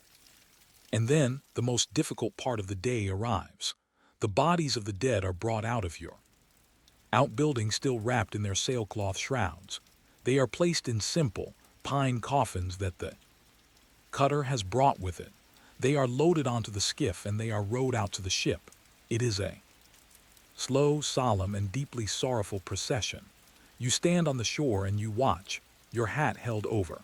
And then the most difficult part of the day arrives. The bodies of the dead are brought out of your outbuilding, still wrapped in their sailcloth shrouds. They are placed in simple pine coffins that the cutter has brought with it. They are loaded onto the skiff and they are rowed out to the ship. It is a slow, solemn, and deeply sorrowful procession. You stand on the shore and you watch, your hat held over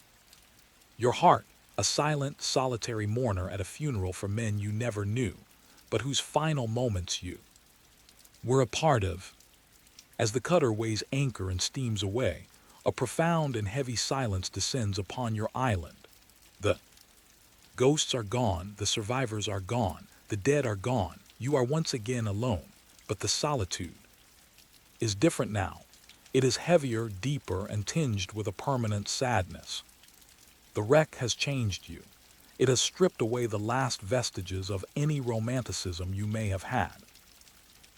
your heart, a silent, solitary mourner at a funeral for men you never knew, but whose final moments you were a part of. As the cutter weighs anchor and steams away, a profound and heavy silence descends upon your island. The ghosts are gone, the survivors are gone, the dead are gone. You are once again alone, but the solitude is different now. It is heavier, deeper, and tinged with a permanent sadness. The wreck has changed you. It has stripped away the last vestiges of any romanticism you may have had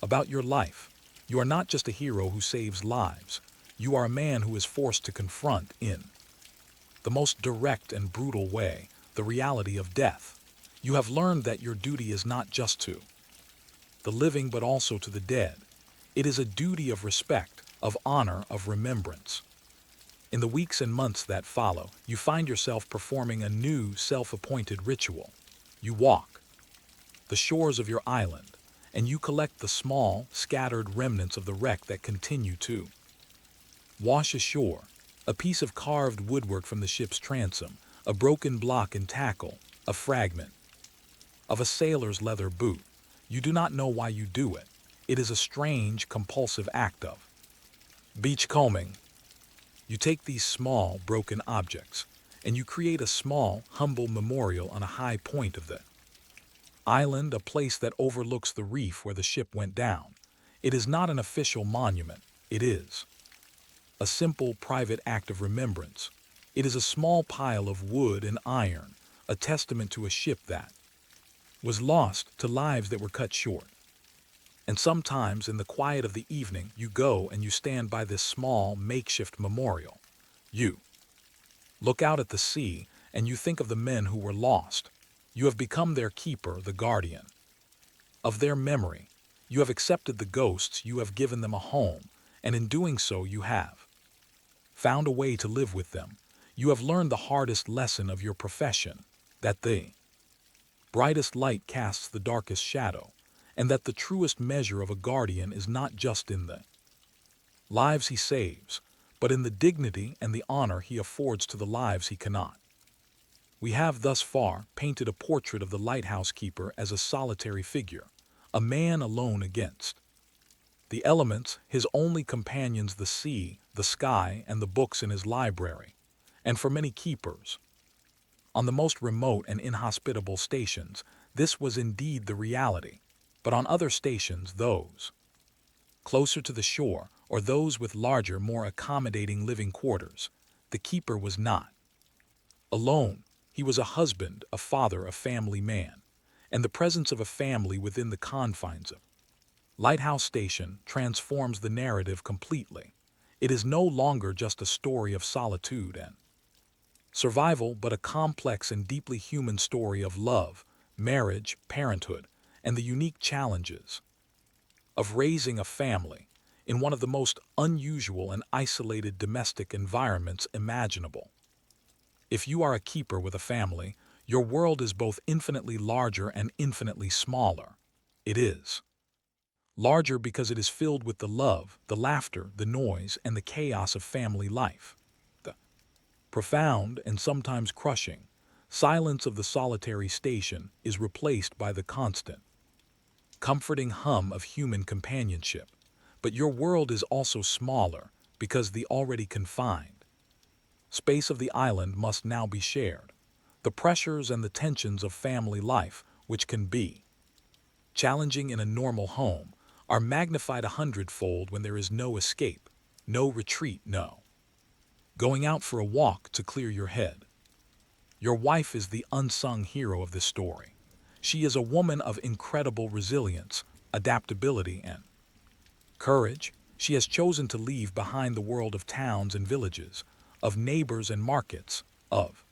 about your life. You are not just a hero who saves lives. You are a man who is forced to confront, in the most direct and brutal way, the reality of death. You have learned that your duty is not just to the living but also to the dead. It is a duty of respect, of honor, of remembrance. In the weeks and months that follow, you find yourself performing a new, self-appointed ritual. You walk the shores of your island, and you collect the small, scattered remnants of the wreck that continue to wash ashore. A piece of carved woodwork from the ship's transom, a broken block and tackle, a fragment of a sailor's leather boot. You do not know why you do it. It is a strange, compulsive act of beachcombing. You take these small, broken objects, and you create a small, humble memorial on a high point of the island, a place that overlooks the reef where the ship went down. It is not an official monument. It is a simple, private act of remembrance. It is a small pile of wood and iron, a testament to a ship that was lost, to lives that were cut short. And sometimes in the quiet of the evening, you go and you stand by this small, makeshift memorial. You look out at the sea and you think of the men who were lost. You have become their keeper, the guardian of their memory. You have accepted the ghosts, you have given them a home, and in doing so you have found a way to live with them. You have learned the hardest lesson of your profession, that the brightest light casts the darkest shadow, and that the truest measure of a guardian is not just in the lives he saves, but in the dignity and the honor he affords to the lives he cannot. We have thus far painted a portrait of the lighthouse keeper as a solitary figure, a man alone against the elements, his only companions the sea, the sky, and the books in his library. And for many keepers, on the most remote and inhospitable stations, this was indeed the reality. But on other stations, those closer to the shore or those with larger, more accommodating living quarters, the keeper was not alone. He was a husband, a father, a family man, and the presence of a family within the confines of Lighthouse Station transforms the narrative completely. It is no longer just a story of solitude and survival, but a complex and deeply human story of love, marriage, parenthood, and the unique challenges of raising a family in one of the most unusual and isolated domestic environments imaginable. If you are a keeper with a family, your world is both infinitely larger and infinitely smaller. It is larger because it is filled with the love, the laughter, the noise, and the chaos of family life. The profound and sometimes crushing silence of the solitary station is replaced by the constant, comforting hum of human companionship. But your world is also smaller because the already confined space of the island must now be shared. The pressures and the tensions of family life, which can be challenging in a normal home, are magnified 100-fold when there is no escape, no retreat, no going out for a walk to clear your head. Your wife is the unsung hero of this story. She is a woman of incredible resilience, adaptability, and courage. She has chosen to leave behind the world of towns and villages, of neighbors and markets, of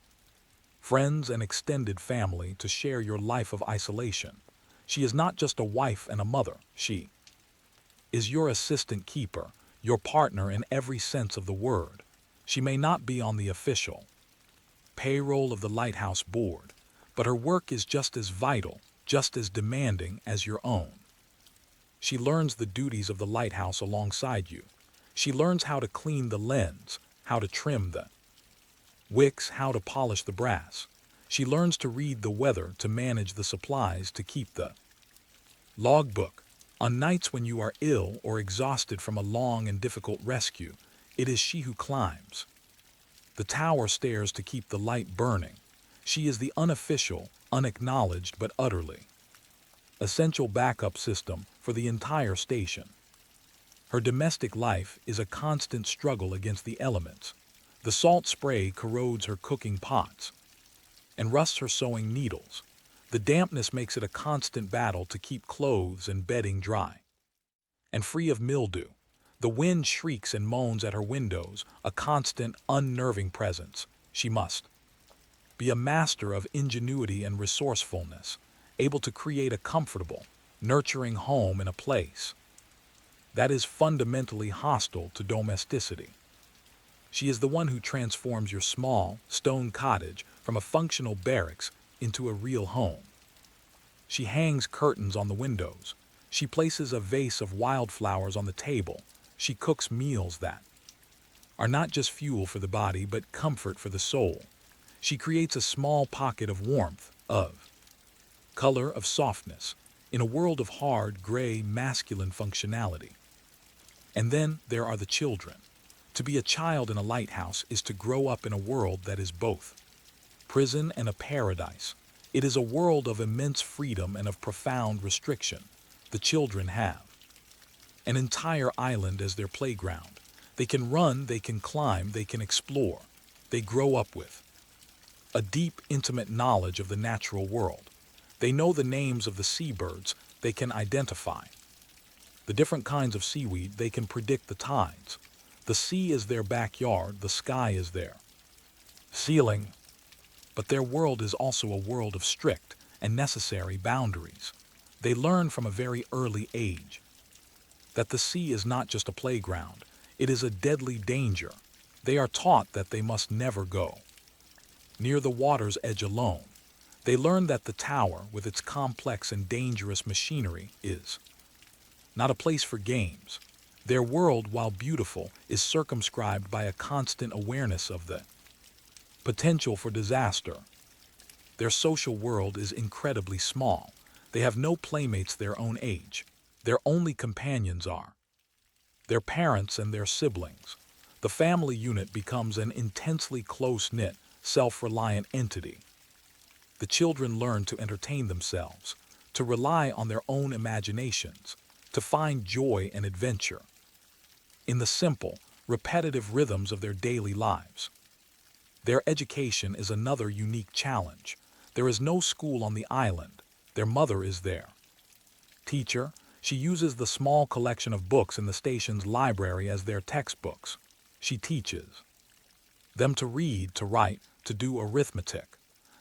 friends and extended family to share your life of isolation. She is not just a wife and a mother. She is your assistant keeper, your partner in every sense of the word. She may not be on the official payroll of the Lighthouse board, but her work is just as vital, just as demanding as your own. She learns the duties of the lighthouse alongside you. She learns how to clean the lens, how to trim the wicks, how to polish the brass. She learns to read the weather, to manage the supplies, to keep the logbook. On nights when you are ill or exhausted from a long and difficult rescue, it is she who climbs the tower stairs to keep the light burning. She is the unofficial, unacknowledged, but utterly essential backup system for the entire station. Her domestic life is a constant struggle against the elements. The salt spray corrodes her cooking pots and rusts her sewing needles. The dampness makes it a constant battle to keep clothes and bedding dry and free of mildew. The wind shrieks and moans at her windows, a constant, unnerving presence. She must be a master of ingenuity and resourcefulness, able to create a comfortable, nurturing home in a place that is fundamentally hostile to domesticity. She is the one who transforms your small, stone cottage from a functional barracks into a real home. She hangs curtains on the windows. She places a vase of wildflowers on the table. She cooks meals that are not just fuel for the body but comfort for the soul. She creates a small pocket of warmth, of color, of softness, in a world of hard, gray, masculine functionality. And then there are the children. To be a child in a lighthouse is to grow up in a world that is both prison and a paradise. It is a world of immense freedom and of profound restriction. The children have an entire island as their playground. They can run, they can climb, they can explore. They grow up with a deep, intimate knowledge of the natural world. They know the names of the seabirds. They can identify the different kinds of seaweed. They can predict the tides. The sea is their backyard. The sky is their ceiling. But their world is also a world of strict and necessary boundaries. They learn from a very early age that the sea is not just a playground. It is a deadly danger. They are taught that they must never go near the water's edge alone. They learn that the tower, with its complex and dangerous machinery, is not a place for games. Their world, while beautiful, is circumscribed by a constant awareness of the potential for disaster. Their social world is incredibly small. They have no playmates their own age. Their only companions are their parents and their siblings. The family unit becomes an intensely close-knit, self-reliant entity. The children learn to entertain themselves. to rely on their own imaginations, to find joy and adventure in the simple, repetitive rhythms of their daily lives. Their education is another unique challenge. There is no school on the island. Their mother is there. Teacher, she uses the small collection of books in the station's library as their textbooks. She teaches them to read, to write, to do arithmetic.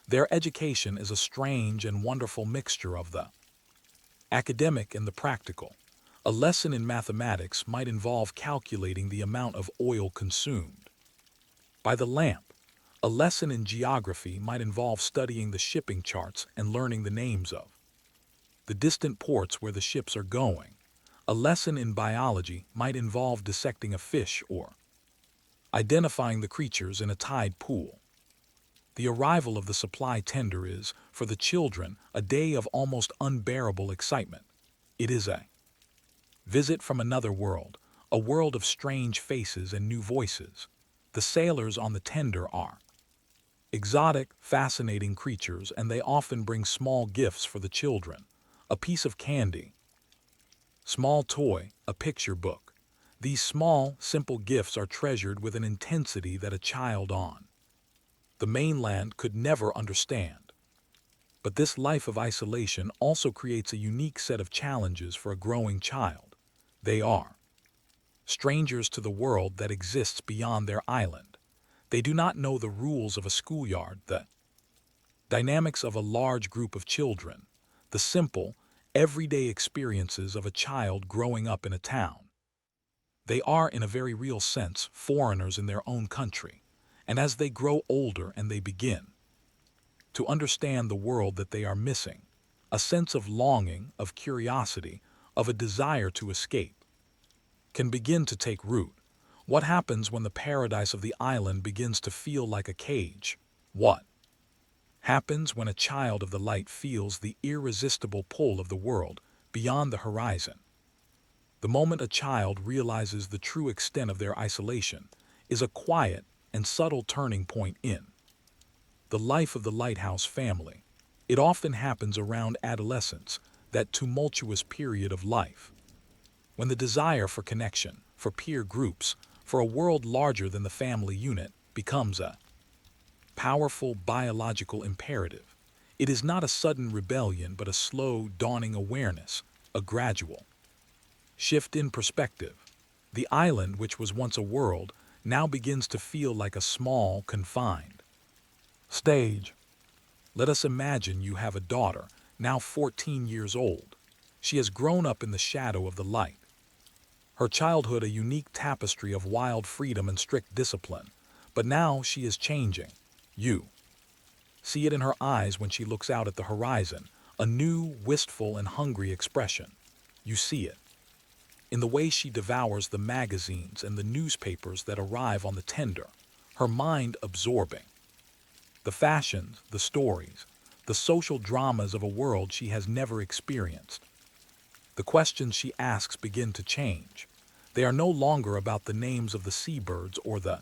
Their education is a strange and wonderful mixture of the academic and the practical. A lesson in mathematics might involve calculating the amount of oil consumed by the lamp. A lesson in geography might involve studying the shipping charts and learning the names of the distant ports where the ships are going. A lesson in biology might involve dissecting a fish or identifying the creatures in a tide pool. The arrival of the supply tender is, for the children, a day of almost unbearable excitement. It is a visit from another world, a world of strange faces and new voices. The sailors on the tender are exotic, fascinating creatures, and they often bring small gifts for the children. A piece of candy, small toy, a picture book. These small, simple gifts are treasured with an intensity that a child on the mainland could never understand. But this life of isolation also creates a unique set of challenges for a growing child. They are strangers to the world that exists beyond their island. They do not know the rules of a schoolyard, the dynamics of a large group of children, the simple, everyday experiences of a child growing up in a town. They are, in a very real sense, foreigners in their own country, and as they grow older and they begin to understand the world that they are missing, a sense of longing, of curiosity, of a desire to escape, can begin to take root. What happens when the paradise of the island begins to feel like a cage? What happens when a child of the light feels the irresistible pull of the world beyond the horizon? The moment a child realizes the true extent of their isolation is a quiet and subtle turning point in the life of the Lighthouse family. It often happens around adolescence, that tumultuous period of life, when the desire for connection, for peer groups, for a world larger than the family unit becomes a powerful biological imperative. It is not a sudden rebellion, but a slow, dawning awareness, a gradual shift in perspective. The island, which was once a world, now begins to feel like a small, confined stage. Let us imagine you have a daughter, now 14 years old. She has grown up in the shadow of the light. Her childhood a unique tapestry of wild freedom and strict discipline, but now she is changing. You see it in her eyes when she looks out at the horizon, a new, wistful, and hungry expression. You see it in the way she devours the magazines and the newspapers that arrive on the tender, her mind absorbing the fashions, the stories, the social dramas of a world she has never experienced. The questions she asks begin to change. They are no longer about the names of the seabirds or the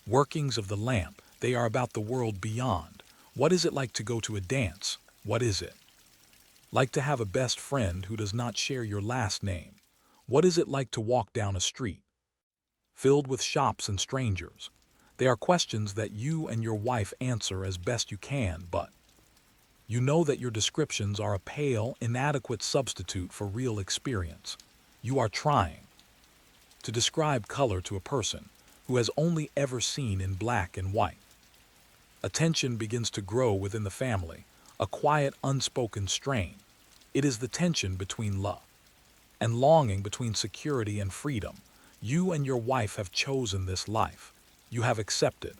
workings of the lamp. They are about the world beyond. What is it like to go to a dance? What is it like to have a best friend who does not share your last name? What is it like to walk down a street filled with shops and strangers? They are questions that you and your wife answer as best you can, but you know that your descriptions are a pale, inadequate substitute for real experience. You are trying to describe color to a person who has only ever seen in black and white. A tension begins to grow within the family, a quiet, unspoken strain. It is the tension between love and longing, between security and freedom. You and your wife have chosen this life. You have accepted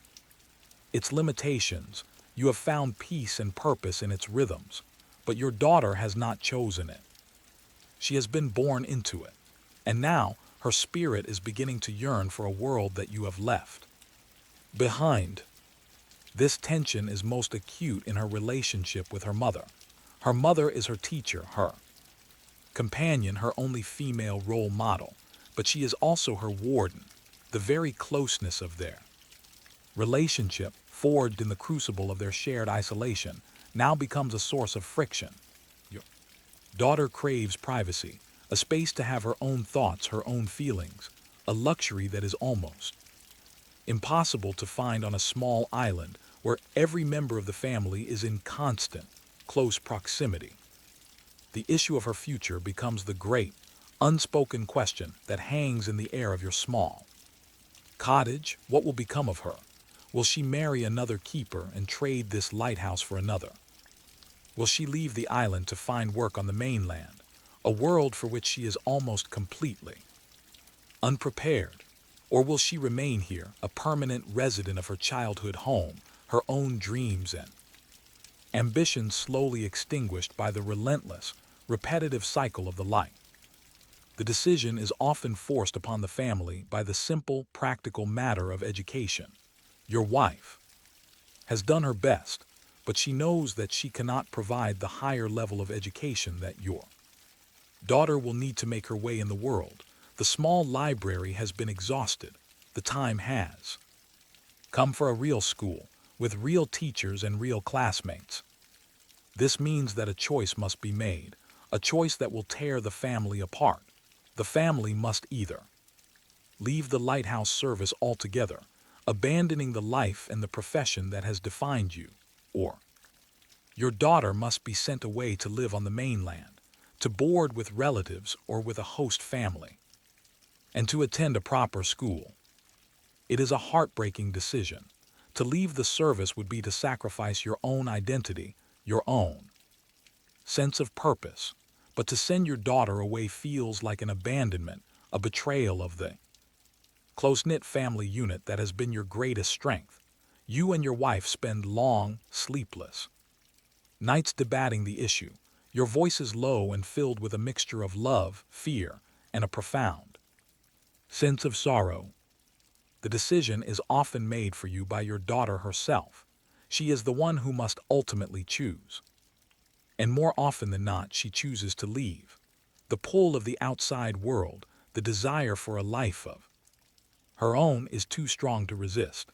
its limitations. You have found peace and purpose in its rhythms. But your daughter has not chosen it. She has been born into it. And now her spirit is beginning to yearn for a world that you have left behind. This tension is most acute in her relationship with her mother. Her mother is her teacher, her companion, her only female role model, but she is also her warden. The very closeness of their relationship, forged in the crucible of their shared isolation, now becomes a source of friction. Daughter craves privacy, a space to have her own thoughts, her own feelings, a luxury that is almost impossible to find on a small island where every member of the family is in constant, close proximity. The issue of her future becomes the great, unspoken question that hangs in the air of your small cottage. What will become of her? Will she marry another keeper and trade this lighthouse for another? Will she leave the island to find work on the mainland, a world for which she is almost completely unprepared? Or will she remain here, a permanent resident of her childhood home, her own dreams and ambitions slowly extinguished by the relentless, repetitive cycle of the light? The decision is often forced upon the family by the simple, practical matter of education. Your wife has done her best, but she knows that she cannot provide the higher level of education that your daughter will need to make her way in the world. The small library has been exhausted. The time has come for a real school, with real teachers and real classmates. This means that a choice must be made, a choice that will tear the family apart. The family must either leave the lighthouse service altogether, abandoning the life and the profession that has defined you, or your daughter must be sent away to live on the mainland, to board with relatives or with a host family, and to attend a proper school. It is a heartbreaking decision. To leave the service would be to sacrifice your own identity, your own sense of purpose. But to send your daughter away feels like an abandonment, a betrayal of the close-knit family unit that has been your greatest strength. You and your wife spend long, sleepless nights debating the issue, your voices low and filled with a mixture of love, fear, and a profound sense of sorrow. The decision is often made for you by your daughter herself. She is the one who must ultimately choose. And more often than not, she chooses to leave. The pull of the outside world, the desire for a life of her own, is too strong to resist.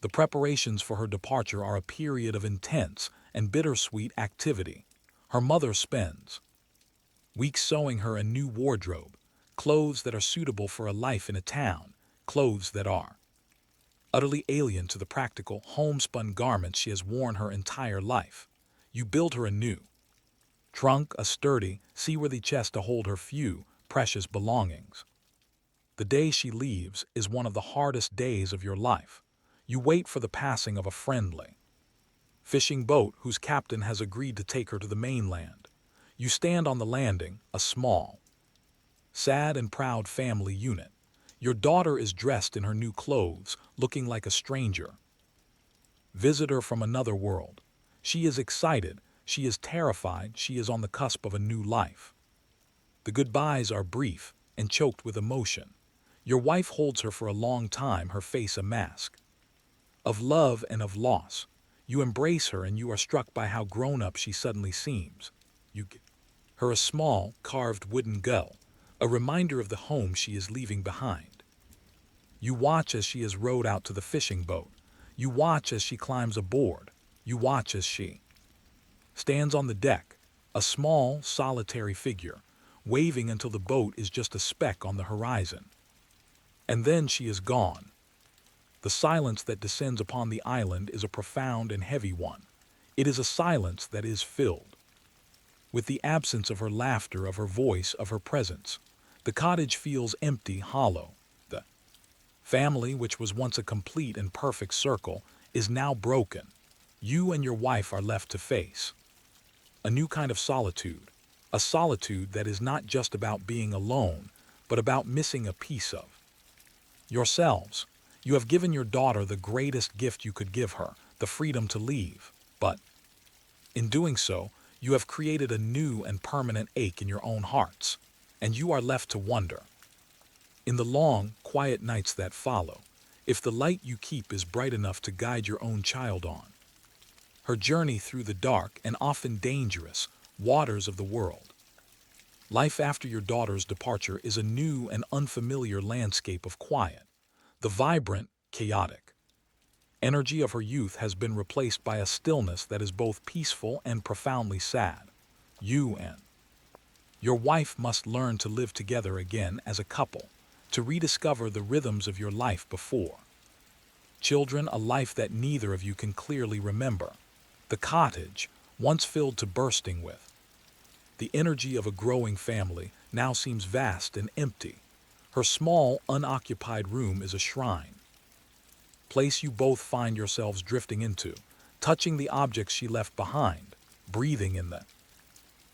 The preparations for her departure are a period of intense and bittersweet activity. Her mother spends weeks sewing her a new wardrobe, clothes that are suitable for a life in a town, clothes that are utterly alien to the practical, homespun garments she has worn her entire life. You build her a new trunk, a sturdy, seaworthy chest to hold her few, precious belongings. The day she leaves is one of the hardest days of your life. You wait for the passing of a friendly fishing boat whose captain has agreed to take her to the mainland. You stand on the landing, a small, sad and proud family unit. Your daughter is dressed in her new clothes, looking like a stranger, visitor from another world. She is excited, she is terrified, she is on the cusp of a new life. The goodbyes are brief and choked with emotion. Your wife holds her for a long time, her face a mask of love and of loss. You embrace her and you are struck by how grown up she suddenly seems. You give her a small, carved wooden gull, a reminder of the home she is leaving behind. You watch as she is rowed out to the fishing boat. You watch as she climbs aboard. You watch as she stands on the deck, a small, solitary figure, waving until the boat is just a speck on the horizon. And then she is gone. The silence that descends upon the island is a profound and heavy one. It is a silence that is filled with the absence of her laughter, of her voice, of her presence. The cottage feels empty, hollow. The family, which was once a complete and perfect circle, is now broken. You and your wife are left to face a new kind of solitude, a solitude that is not just about being alone, but about missing a piece of yourselves. You have given your daughter the greatest gift you could give her, the freedom to leave, but in doing so, you have created a new and permanent ache in your own hearts, and you are left to wonder, in the long, quiet nights that follow, if the light you keep is bright enough to guide your own child on her journey through the dark and often dangerous waters of the world. Life after your daughter's departure is a new and unfamiliar landscape of quiet. The vibrant, chaotic energy of her youth has been replaced by a stillness that is both peaceful and profoundly sad. You and Your wife must learn to live together again as a couple, to rediscover the rhythms of your life before. Children, a life that neither of you can clearly remember. The cottage, once filled to bursting with the energy of a growing family, now seems vast and empty. Her small, unoccupied room is a shrine, place you both find yourselves drifting into, touching the objects she left behind, breathing in the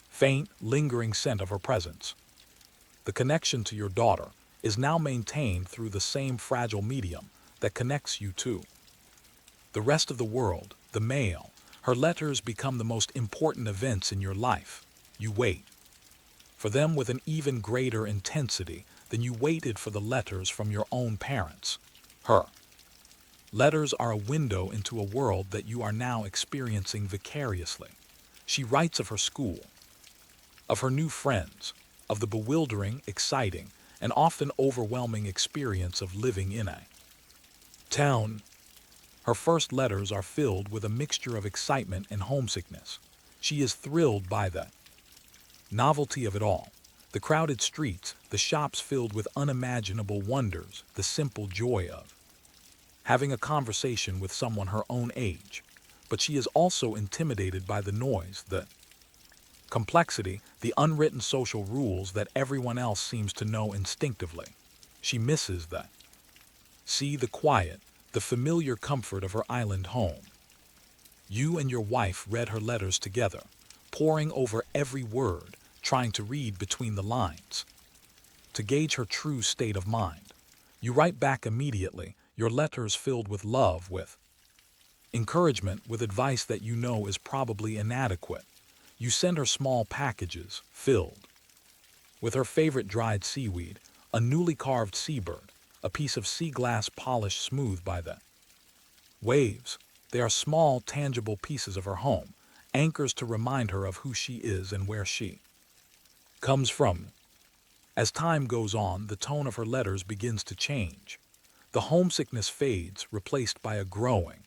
faint, lingering scent of her presence. The connection to your daughter is now maintained through the same fragile medium that connects you to the rest of the world, the mail. Her letters become the most important events in your life. You wait for them with an even greater intensity than you waited for the letters from your own parents. Her letters are a window into a world that you are now experiencing vicariously. She writes of her school, of her new friends, of the bewildering, exciting, and often overwhelming experience of living in a town. Her first letters are filled with a mixture of excitement and homesickness. She is thrilled by the novelty of it all, the crowded streets, the shops filled with unimaginable wonders, the simple joy of having a conversation with someone her own age. But she is also intimidated by the noise, the complexity, the unwritten social rules that everyone else seems to know instinctively. She misses the the quiet, the familiar comfort of her island home. You and your wife read her letters together, poring over every word, trying to read between the lines, to gauge her true state of mind. You write back immediately, your letters filled with love, with encouragement, with advice that you know is probably inadequate. You send her small packages, filled with her favorite dried seaweed, a newly carved seabird, a piece of sea glass polished smooth by the waves. They are small, tangible pieces of her home, anchors to remind her of who she is and where she comes from. As time goes on, the tone of her letters begins to change. The homesickness fades, replaced by a growing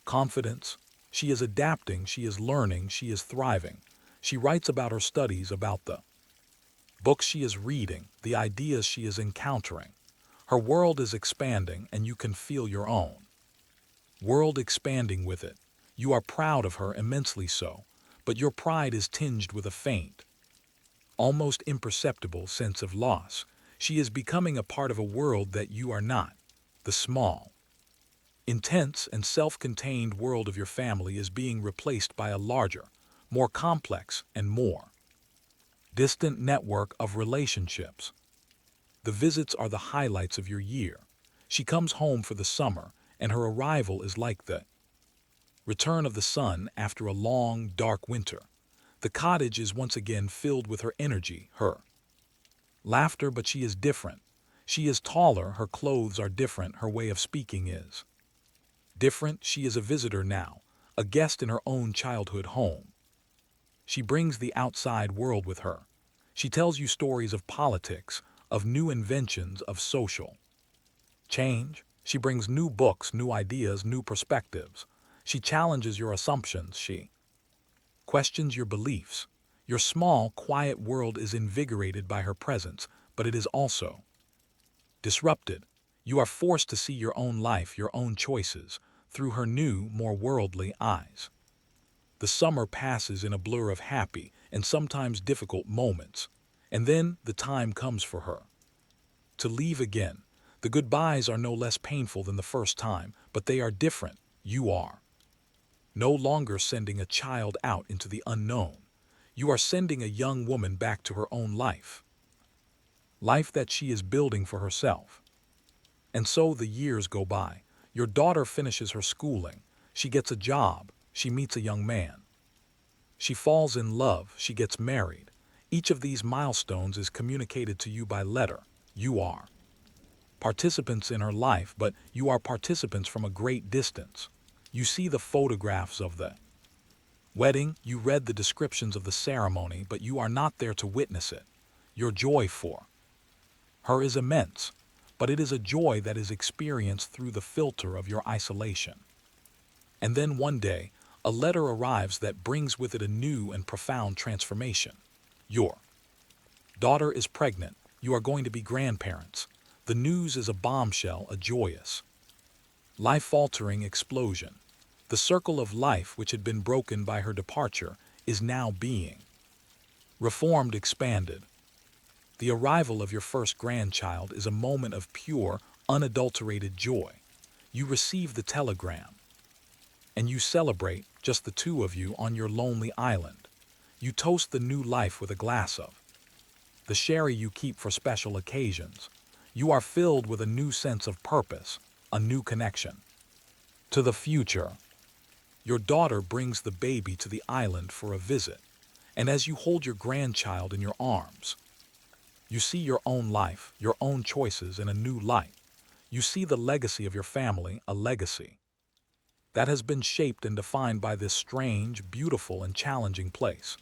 confidence. She is adapting, she is learning, she is thriving. She writes about her studies, about the books she is reading, the ideas she is encountering. Her world is expanding, and you can feel your own world expanding with it. You are proud of her, immensely so, but your pride is tinged with a faint, almost imperceptible sense of loss. She is becoming a part of a world that you are not. The small, intense, and self-contained world of your family is being replaced by a larger, more complex, and more distant network of relationships. The visits are the highlights of your year. She comes home for the summer, and her arrival is like the return of the sun after a long, dark winter. The cottage is once again filled with her energy, her laughter, but she is different. She is taller, her clothes are different, her way of speaking is different. She is a visitor now, a guest in her own childhood home. She brings the outside world with her. She tells you stories of politics, of new inventions, of social change. She brings new books, new ideas, new perspectives. She challenges your assumptions. She questions your beliefs. Your small, quiet world is invigorated by her presence, but it is also disrupted. You are forced to see your own life, your own choices, through her new, more worldly eyes. The summer passes in a blur of happy and sometimes difficult moments, and then the time comes for her to leave again. The goodbyes are no less painful than the first time, but they are different. You are no longer sending a child out into the unknown. You are sending a young woman back to her own life, life that she is building for herself. And so the years go by. Your daughter finishes her schooling. She gets a job. She meets a young man. She falls in love. She gets married. Each of these milestones is communicated to you by letter. You are participants in her life, but you are participants from a great distance. You see the photographs of the wedding, you read the descriptions of the ceremony, but you are not there to witness it. Your joy for her is immense, but it is a joy that is experienced through the filter of your isolation. And then one day, a letter arrives that brings with it a new and profound transformation. Your Daughter is pregnant. You are going to be grandparents. The news is a bombshell, a joyous, life-altering explosion. The circle of life which had been broken by her departure is now being reformed, expanded. The arrival of your first grandchild is a moment of pure, unadulterated joy. You receive the telegram, and you celebrate, just the two of you on your lonely island. You toast the new life with a glass of the sherry you keep for special occasions. You are filled with a new sense of purpose, a new connection to the future. Your daughter brings the baby to the island for a visit, and as you hold your grandchild in your arms, you see your own life, your own choices in a new light. You see the legacy of your family, a legacy that has been shaped and defined by this strange, beautiful, and challenging place.